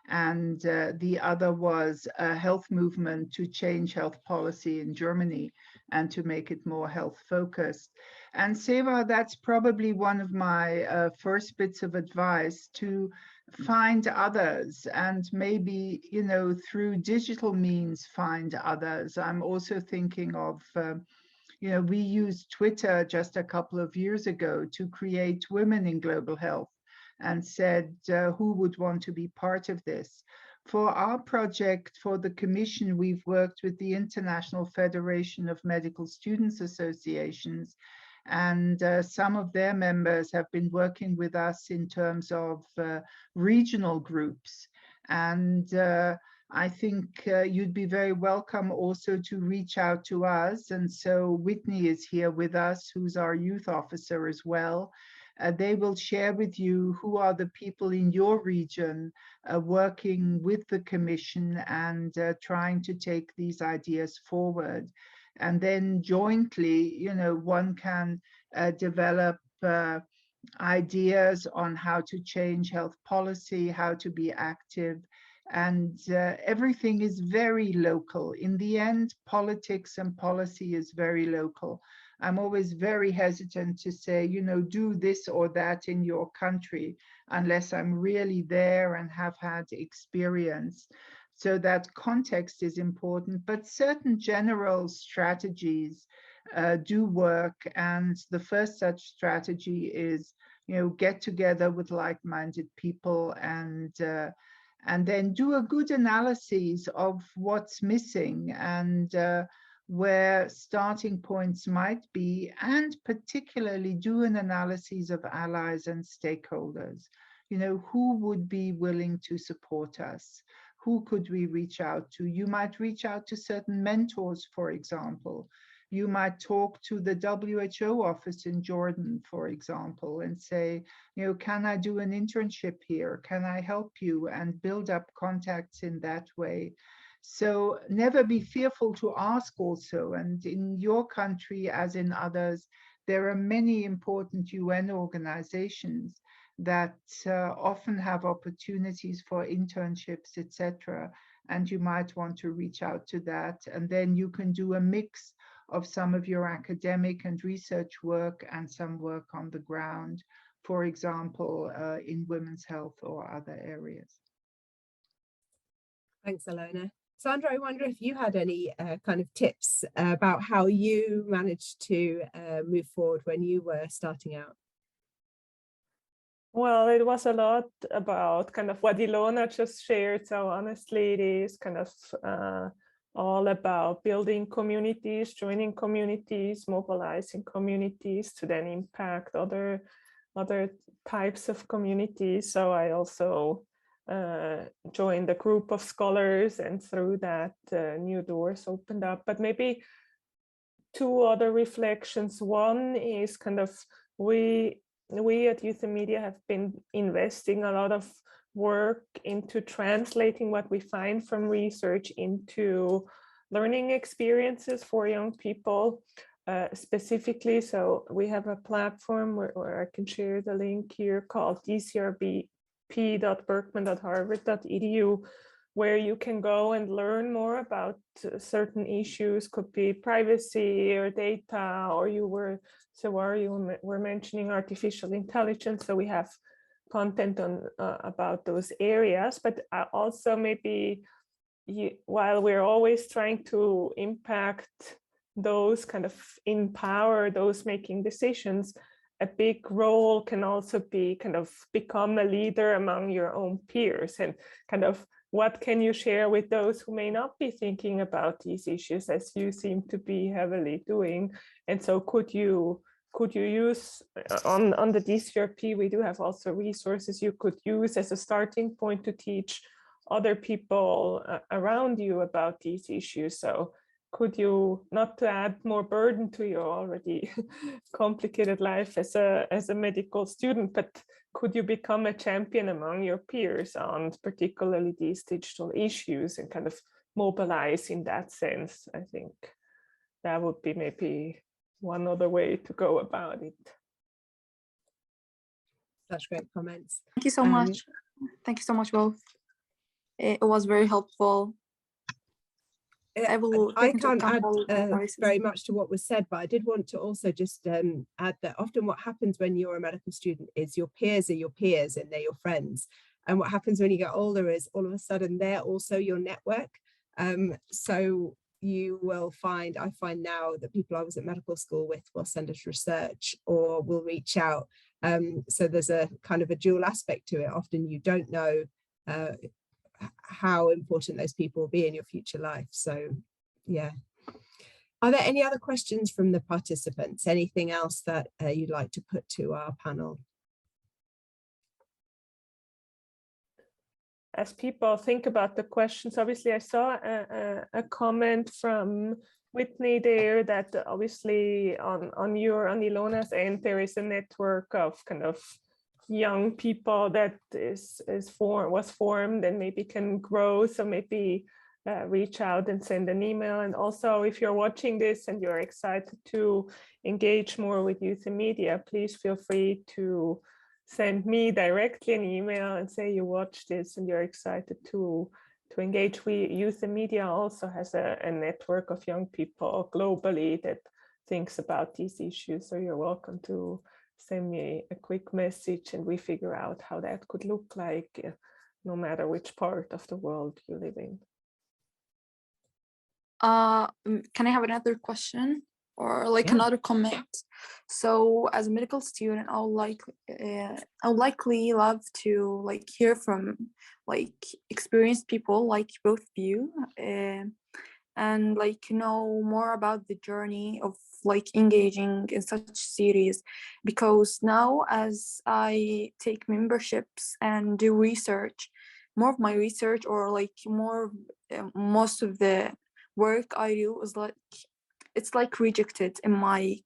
and the other was a health movement to change health policy in Germany and to make it more health focused. And Seva, that's probably one of my first bits of advice, to find others, and maybe, you know, through digital means find others. I'm also thinking of, you know, we used Twitter just a couple of years ago to create Women in Global Health, and said who would want to be part of this. For our project, for the Commission, we've worked with the International Federation of Medical Students Associations, and some of their members have been working with us in terms of regional groups. And I think you'd be very welcome also to reach out to us. And so Whitney is here with us, who's our youth officer as well. They will share with you who are the people in your region working with the Commission and trying to take these ideas forward. And then jointly, you know, one can develop ideas on how to change health policy, how to be active. And everything is very local. In the end, politics and policy is very local. I'm always very hesitant to say, you know, do this or that in your country, unless I'm really there and have had experience. So that context is important, but certain general strategies do work. And the first such strategy is, you know, get together with like-minded people and then do a good analysis of what's missing and where starting points might be, and particularly do an analysis of allies and stakeholders. You know, who would be willing to support us? Who could we reach out to? You might reach out to certain mentors, for example. You might talk to the WHO office in Jordan, for example, and say, you know, can I do an internship here? Can I help you? And build up contacts in that way. So never be fearful to ask also. And in your country, as in others, there are many important UN organizations that often have opportunities for internships, etc. And you might want to reach out to that. And then you can do a mix of some of your academic and research work and some work on the ground, for example, in women's health or other areas. Thanks, Alona. Sandra, I wonder if you had any kind of tips about how you managed to move forward when you were starting out. Well, it was a lot about kind of what Ilona just shared. So honestly, it is kind of all about building communities, joining communities, mobilizing communities to then impact other types of communities. So I also joined a group of scholars, and through that new doors opened up. But maybe two other reflections. One is kind of we at Youth and Media have been investing a lot of work into translating what we find from research into learning experiences for young people specifically. So we have a platform where I can share the link here called dcrbp.berkman.harvard.edu, where you can go and learn more about certain issues, could be privacy or data, or you were mentioning artificial intelligence. So we have content on about those areas, but also maybe while we're always trying to impact those, kind of empower those making decisions, a big role can also be kind of become a leader among your own peers, and kind of what can you share with those who may not be thinking about these issues as you seem to be heavily doing. And so could you use on the DCRP, we do have also resources you could use as a starting point to teach other people around you about these issues. So could you, not to add more burden to your already complicated life as a medical student, but could you become a champion among your peers on particularly these digital issues and kind of mobilize in that sense? I think that would be maybe one other way to go about it. Such great comments. Thank you so much. Thank you so much, both. It was very helpful. I can't add very much to what was said, but I did want to also just add that often what happens when you're a medical student is your peers are your peers and they're your friends. And what happens when you get older is all of a sudden they're also your network. So you will find, I find now that people I was at medical school with will send us research or will reach out. So there's a kind of a dual aspect to it. Often you don't know how important those people will be in your future life. So yeah. Are there any other questions from the participants? Anything else that you'd like to put to our panel? as people think about the questions, obviously I saw a comment from Whitney there that obviously on Ilona's end, there is a network of kind of young people that was formed and maybe can grow. So maybe reach out and send an email. And also, if you're watching this and you're excited to engage more with youth and media, please feel free to send me directly an email and say you watched this and you're excited to engage. Youth and Media also has a network of young people globally that thinks about these issues. So you're welcome to send me a quick message and we figure out how that could look like, no matter which part of the world you live in. Can I have another question or like another comment? So as a medical student, I would likely love to like hear from like experienced people like both of you, and like know more about the journey of like engaging in such series, because now as I take memberships and do research, more of my research or like most of the work I do is like it's like rejected in my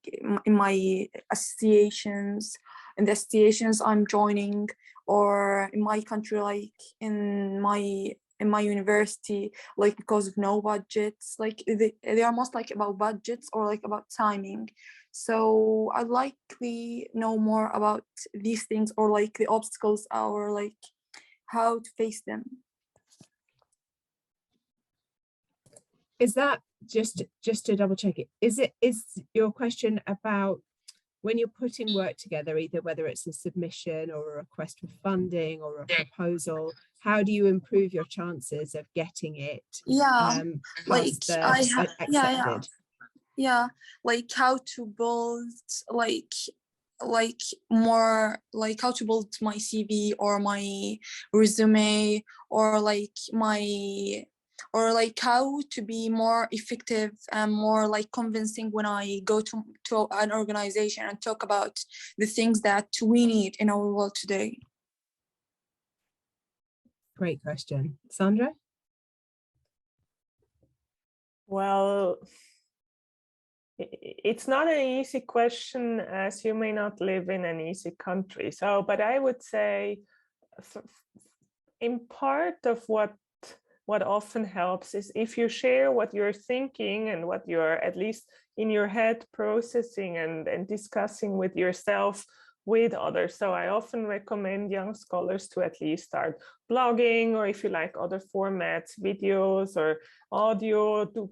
associations, in the associations I'm joining, or in my country, like in my university, like because of no budgets, like they are most like about budgets or like about timing. So I'd likely know more about these things or like the obstacles or like how to face them. Is that just to double check it? Is your question about when you're putting work together, either whether it's a submission or a request for funding or a proposal, how do you improve your chances of getting it? Like accepted? Like how to build more like how to build my CV or my resume or like how to be more effective and more like convincing when I go to an organization and talk about the things that we need in our world today. Great question. Sandra? Well, it's not an easy question, as you may not live in an easy country. So, but I would say in part of what often helps is if you share what you're thinking and what you're at least in your head processing and discussing with yourself with others. So I often recommend young scholars to at least start blogging, or if you like other formats, videos or audio, to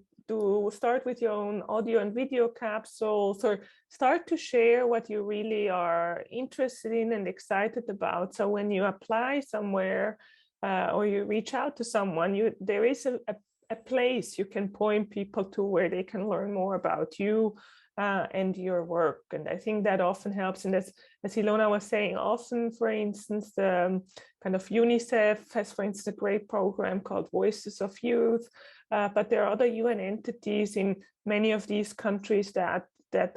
start with your own audio and video capsules, or start to share what you really are interested in and excited about. So when you apply somewhere, or you reach out to someone, there is a place you can point people to where they can learn more about you and your work. And I think that often helps. And as Ilona was saying, often, for instance, the kind of UNICEF has, for instance, a great program called Voices of Youth, but there are other UN entities in many of these countries that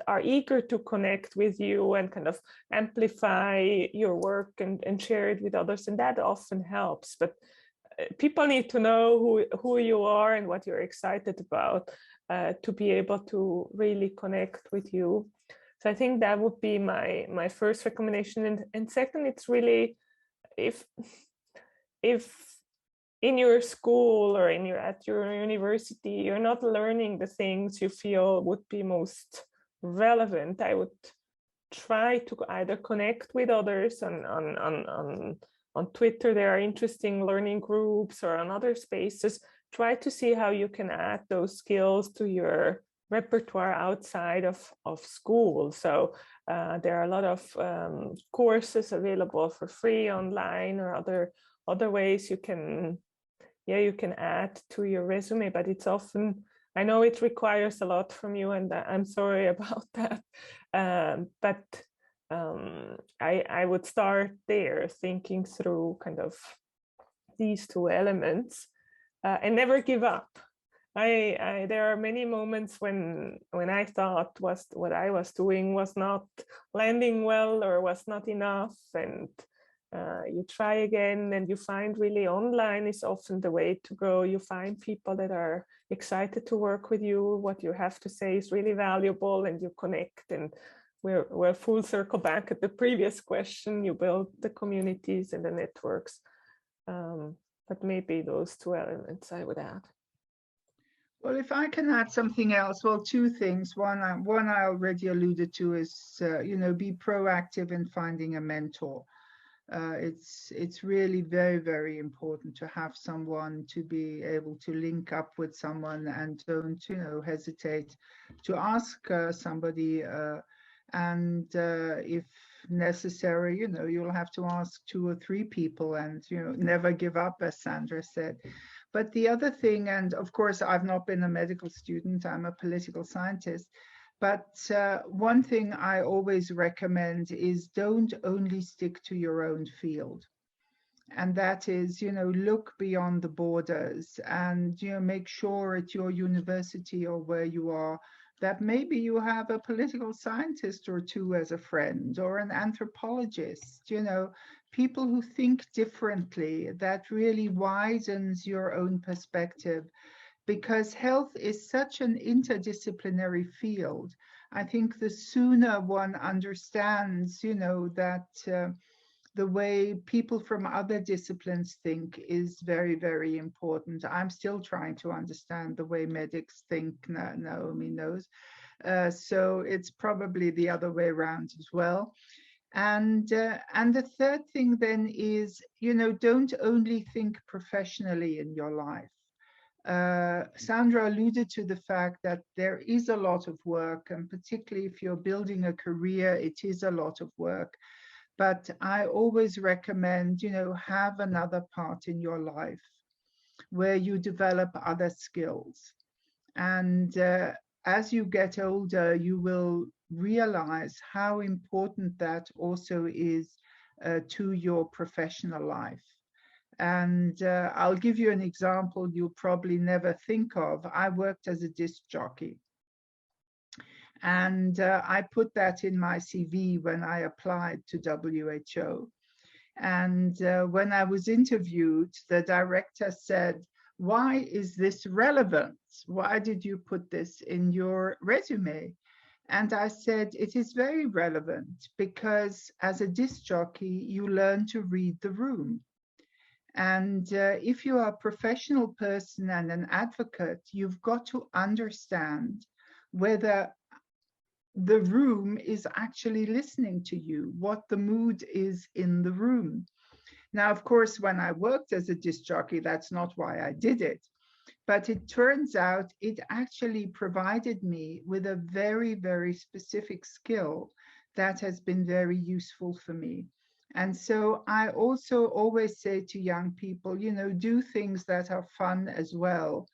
are eager to connect with you and kind of amplify your work and share it with others. And that often helps. But people need to know who you are and what you're excited about to be able to really connect with you. So I think that would be my first recommendation. And second, it's really if in your school or at your university, you're not learning the things you feel would be most relevant, I would try to either connect with others on Twitter. There are interesting learning groups, or on other spaces. Try to see how you can add those skills to your repertoire outside of school. So there are a lot of courses available for free online, or other ways you can add to your resume. But it's often, I know it requires a lot from you, and I'm sorry about that. But I would start there, thinking through kind of these two elements, and never give up. There are many moments when I thought what I was doing was not landing well or was not enough, and you try again, and you find really online is often the way to go. You find people that are excited to work with you. What you have to say is really valuable, and you connect. And we're full circle back at the previous question. You build the communities and the networks. But maybe those two elements I would add. Well, if I can add something else, well, two things. One I already alluded to is, be proactive in finding a mentor. It's really very, very important to have someone, to be able to link up with someone, and don't, hesitate to ask somebody. And if necessary, you'll have to ask 2 or 3 people, and, never give up, as Sandra said. But the other thing, and of course, I've not been a medical student, I'm a political scientist. But one thing I always recommend is don't only stick to your own field. And that is, look beyond the borders, and, make sure at your university or where you are that maybe you have a political scientist or 2 as a friend, or an anthropologist, people who think differently. That really widens your own perspective, because health is such an interdisciplinary field. I think the sooner one understands, that the way people from other disciplines think is very, very important. I'm still trying to understand the way medics think, Naomi knows. So it's probably the other way around as well. And the third thing then is, don't only think professionally in your life. Sandra alluded to the fact that there is a lot of work, and particularly if you're building a career, it is a lot of work. But I always recommend, have another part in your life where you develop other skills. And as you get older, you will realize how important that also is to your professional life. And I'll give you an example you'll probably never think of. I worked as a disc jockey. And I put that in my CV when I applied to WHO. And when I was interviewed, the director said, "Why is this relevant? Why did you put this in your resume?" And I said, "It is very relevant because as a disc jockey, you learn to read the room. And if you are a professional person and an advocate, you've got to understand whether the room is actually listening to you, what the mood is in the room." Now, of course, when I worked as a disc jockey, that's not why I did it. But it turns out it actually provided me with a very, very specific skill that has been very useful for me. And so I also always say to young people, do things that are fun as well.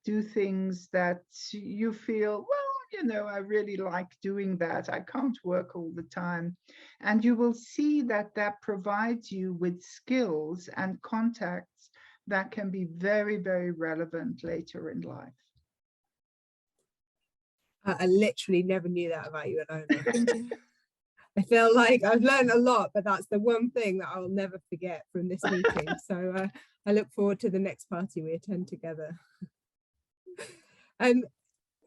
Do things that you feel, well, I really like doing that. I can't work all the time. And you will see that that provides you with skills and contacts that can be very, very relevant later in life. I literally never knew that about you, Ilona. I feel like I've learned a lot, but that's the one thing that I'll never forget from this meeting. So I look forward to the next party we attend together.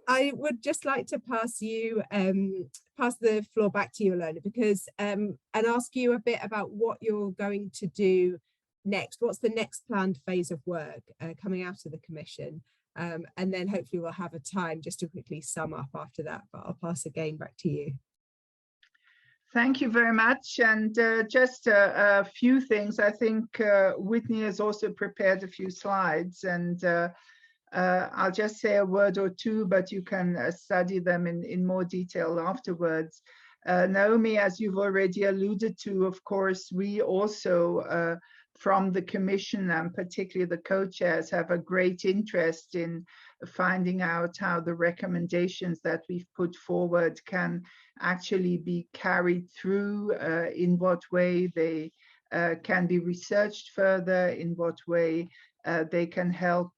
I would just like to pass the floor back to you, Ilona, because and ask you a bit about what you're going to do next. What's the next planned phase of work coming out of the commission? And then hopefully we'll have a time just to quickly sum up after that, but I'll pass again back to you. Thank you very much. And just a few things. I think Whitney has also prepared a few slides, and I'll just say a word or two, but you can study them in more detail afterwards. Naomi, as you've already alluded to, of course, we also from the Commission, and particularly the co-chairs, have a great interest in finding out how the recommendations that we've put forward can actually be carried through, in what way they can be researched further, in what way they can help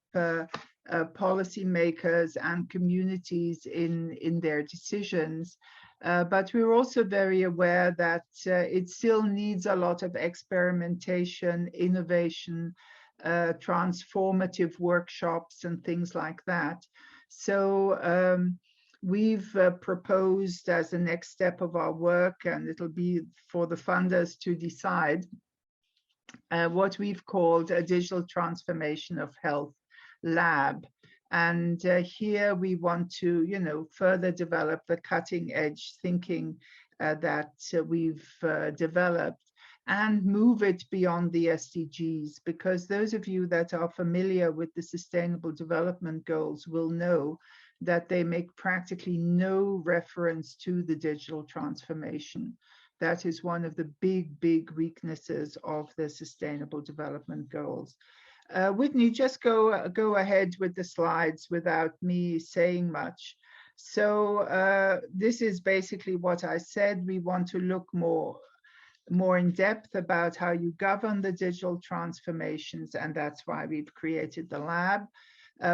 policymakers and communities in their decisions. But we're also very aware that it still needs a lot of experimentation, innovation, transformative workshops and things like that. So we've proposed as the next step of our work, and it'll be for the funders to decide, what we've called a digital transformation of health lab. And here we want to, further develop the cutting edge thinking that we've developed and move it beyond the SDGs, because those of you that are familiar with the Sustainable Development Goals will know that they make practically no reference to the digital transformation. That is one of the big weaknesses of the Sustainable Development Goals. Whitney, just go ahead with the slides without me saying much. So this is basically what I said. We want to look more in depth about how you govern the digital transformations, and that's why we've created the lab.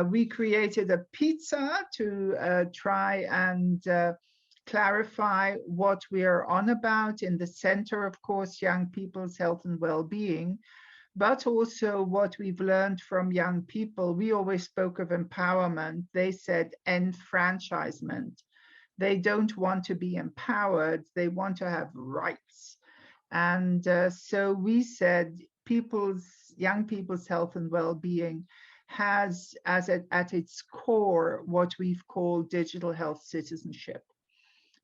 We created a pizza to try and clarify what we are on about. In the center, of course, young people's health and well-being, but also what we've learned from young people. We always spoke of empowerment. They said enfranchisement. They don't want to be empowered. They want to have rights. And so we said young people's health and well-being has at its core what we've called digital health citizenship.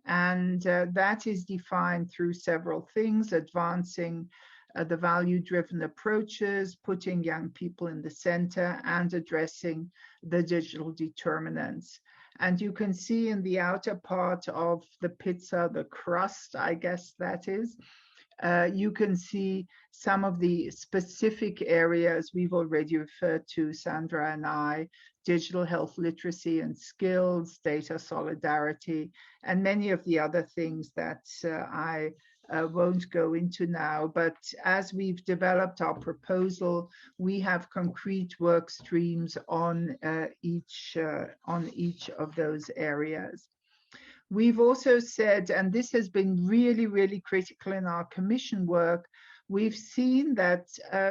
And that is defined through several things: advancing the value-driven approaches, putting young people in the center, and addressing the digital determinants. And you can see in the outer part of the pizza, the crust, I guess that is, you can see some of the specific areas we've already referred to, Sandra and I: digital health literacy and skills, data solidarity, and many of the other things that I won't go into now. But as we've developed our proposal, we have concrete work streams on each of those areas. We've also said, and this has been really critical in our commission work, we've seen that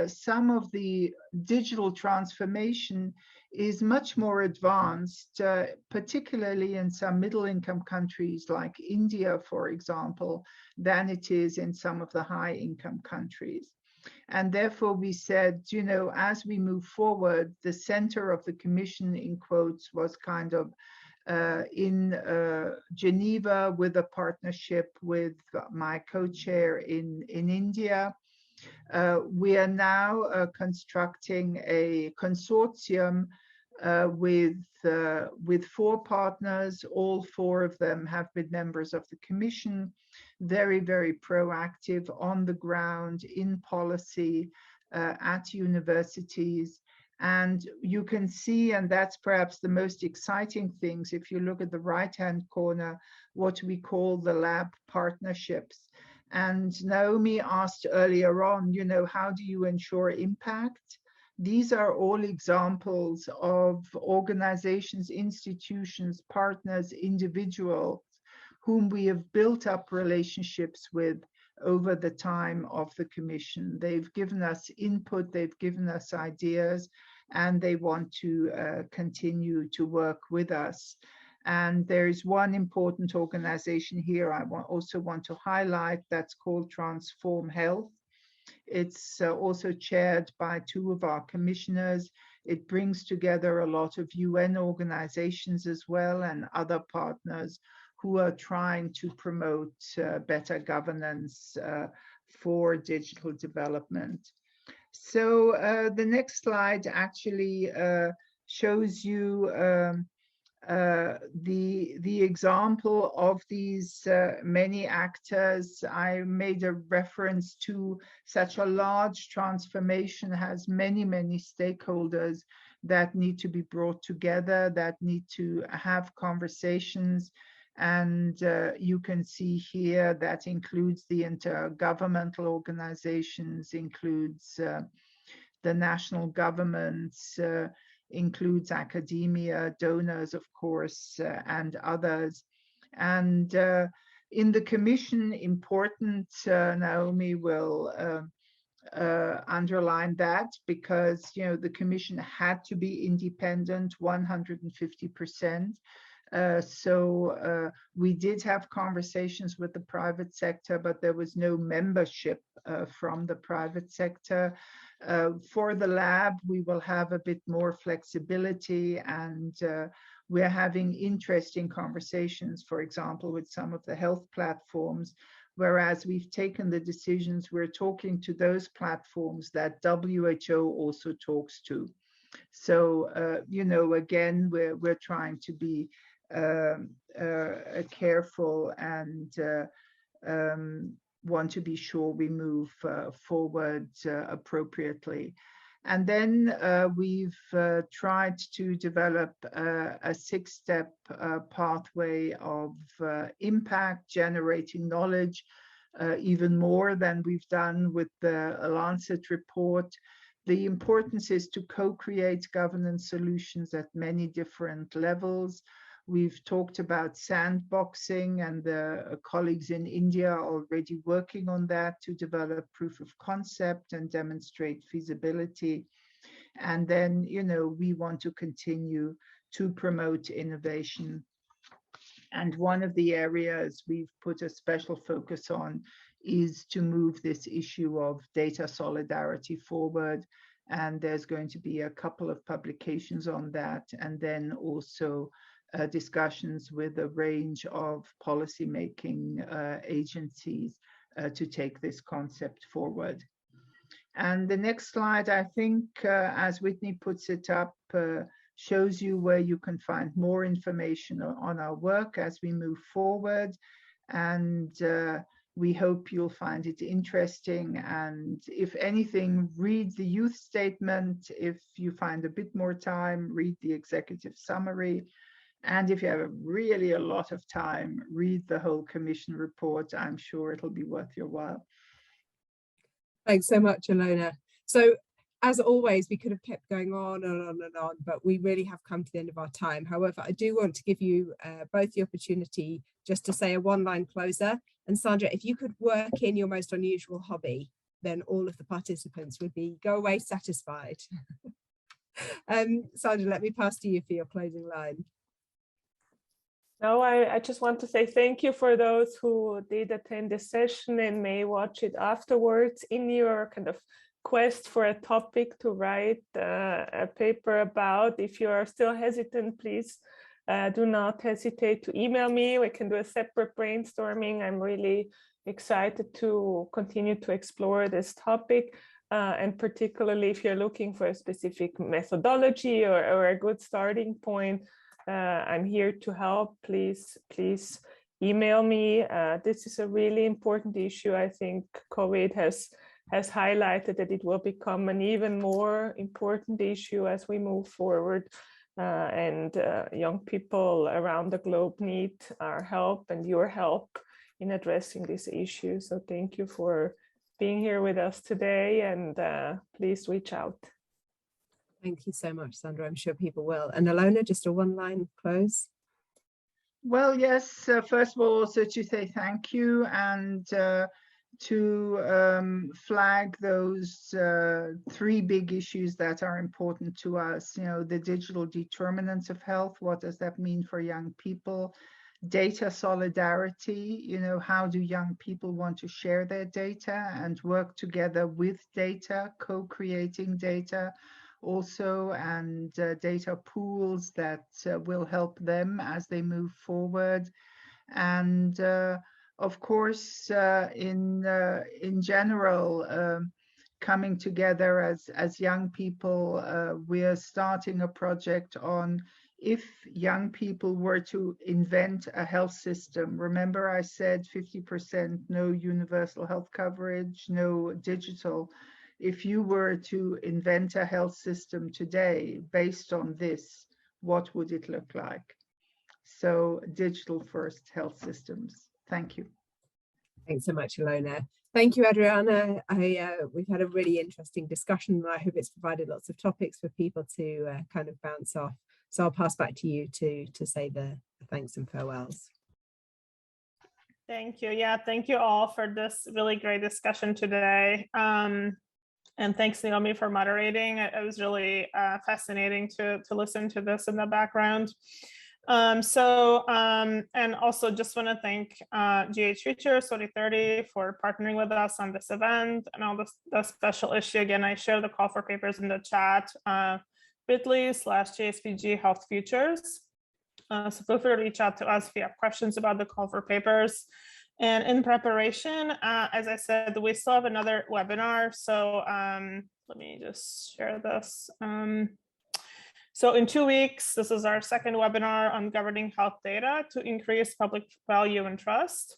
some of the digital transformation is much more advanced, particularly in some middle-income countries like India, for example, than it is in some of the high-income countries. And therefore we said, as we move forward, the center of the commission, in quotes, was kind of in Geneva, with a partnership with my co-chair in India. We are now constructing a consortium with 4 partners. All 4 of them have been members of the commission, very proactive on the ground in policy at universities. And you can see, and that's perhaps the most exciting things, if you look at the right-hand corner, what we call the lab partnerships. And Naomi asked earlier on, how do you ensure impact? These are all examples of organizations, institutions, partners, individuals whom we have built up relationships with over the time of the commission. They've given us input, they've given us ideas, and they want to continue to work with us. And there is one important organization here I also want to highlight, that's called Transform Health. It's also chaired by 2 of our commissioners. It brings together a lot of UN organizations as well, and other partners who are trying to promote better governance for digital development. So the next slide actually shows you the example of these many actors. I made a reference to such a large transformation has many stakeholders that need to be brought together, that need to have conversations. And you can see here that includes the intergovernmental organizations, includes the national governments, includes academia, donors, of course, and others. And in the Commission, important, Naomi will underline that, because the Commission had to be independent 150%. So we did have conversations with the private sector, but there was no membership from the private sector. For the lab, we will have a bit more flexibility, and we're having interesting conversations, for example, with some of the health platforms. Whereas we've taken the decisions, we're talking to those platforms that WHO also talks to. So, again, we're trying to be careful and want to be sure we move forward appropriately. And then we've tried to develop a 6-step pathway of impact, generating knowledge, even more than we've done with the Lancet report. The importance is to co-create governance solutions at many different levels. We've talked about sandboxing, and the colleagues in India are already working on that to develop proof of concept and demonstrate feasibility. And then, we want to continue to promote innovation. And one of the areas we've put a special focus on is to move this issue of data solidarity forward. And there's going to be a couple of publications on that, and then also discussions with a range of policymaking agencies to take this concept forward. And the next slide, I think, as Whitney puts it up, shows you where you can find more information on our work as we move forward. And we hope you'll find it interesting. And if anything, read the youth statement. If you find a bit more time, read the executive summary. And if you have really a lot of time, read the whole Commission report. I'm sure it'll be worth your while. Thanks so much, Ilona. So as always, we could have kept going on and on and on, but we really have come to the end of our time. However, I do want to give you both the opportunity just to say a one-line closer. And Sandra, if you could work in your most unusual hobby, then all of the participants would go away satisfied. Sandra, let me pass to you for your closing line. No, I just want to say thank you for those who did attend this session and may watch it afterwards. In your kind of quest for a topic to write a paper about, if you are still hesitant, please do not hesitate to email me. We can do a separate brainstorming. I'm really excited to continue to explore this topic. And particularly if you're looking for a specific methodology or a good starting point, I'm here to help. Please email me. This is a really important issue. I think COVID has highlighted that it will become an even more important issue as we move forward. And young people around the globe need our help and your help in addressing this issue. So thank you for being here with us today, and please reach out. Thank you so much, Sandra. I'm sure people will. And Ilona, just a one-line close. Well, yes, first of all, also to say thank you, and to flag those 3 big issues that are important to us. The digital determinants of health. What does that mean for young people? Data solidarity. How do young people want to share their data and work together with data, co-creating data also, and data pools that will help them as they move forward. And of course, in general, coming together as young people, we are starting a project on if young people were to invent a health system. Remember I said 50% no universal health coverage, no digital. If you were to invent a health system today based on this, what would it look like? So digital first health systems. Thank you. Thanks so much, Ilona. Thank you, Adriana. We've had a really interesting discussion, and I hope it's provided lots of topics for people to kind of bounce off. So I'll pass back to you to say the thanks and farewells. Thank you. Yeah, thank you all for this really great discussion today. And thanks, Naomi, for moderating. It was really fascinating to listen to this in the background. And also just want to thank GH Future 2030 for partnering with us on this event and all the special issue. Again, I share the call for papers in the chat, bit.ly/JSPG Health Futures. So feel free to reach out to us if you have questions about the call for papers. And in preparation, as I said, we still have another webinar. So let me just share this. So in 2 weeks, this is our second webinar on governing health data to increase public value and trust.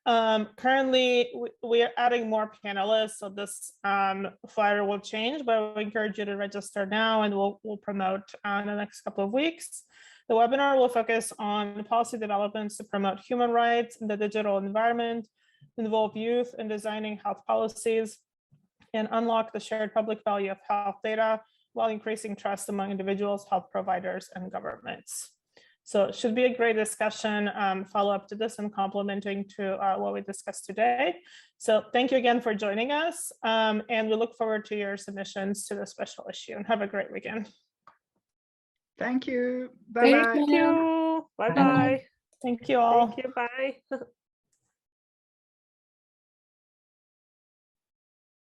Currently, we are adding more panelists, so this flyer will change, but we encourage you to register now, and we'll promote in the next couple of weeks. The webinar will focus on policy developments to promote human rights in the digital environment, involve youth in designing health policies, and unlock the shared public value of health data while increasing trust among individuals, health providers, and governments. So it should be a great discussion, follow up to this and complementing to what we discussed today. So thank you again for joining us. And we look forward to your submissions to the special issue, and have a great weekend. Thank you. Bye-bye. Thank you. Bye-bye. Thank you all. Thank you. Bye.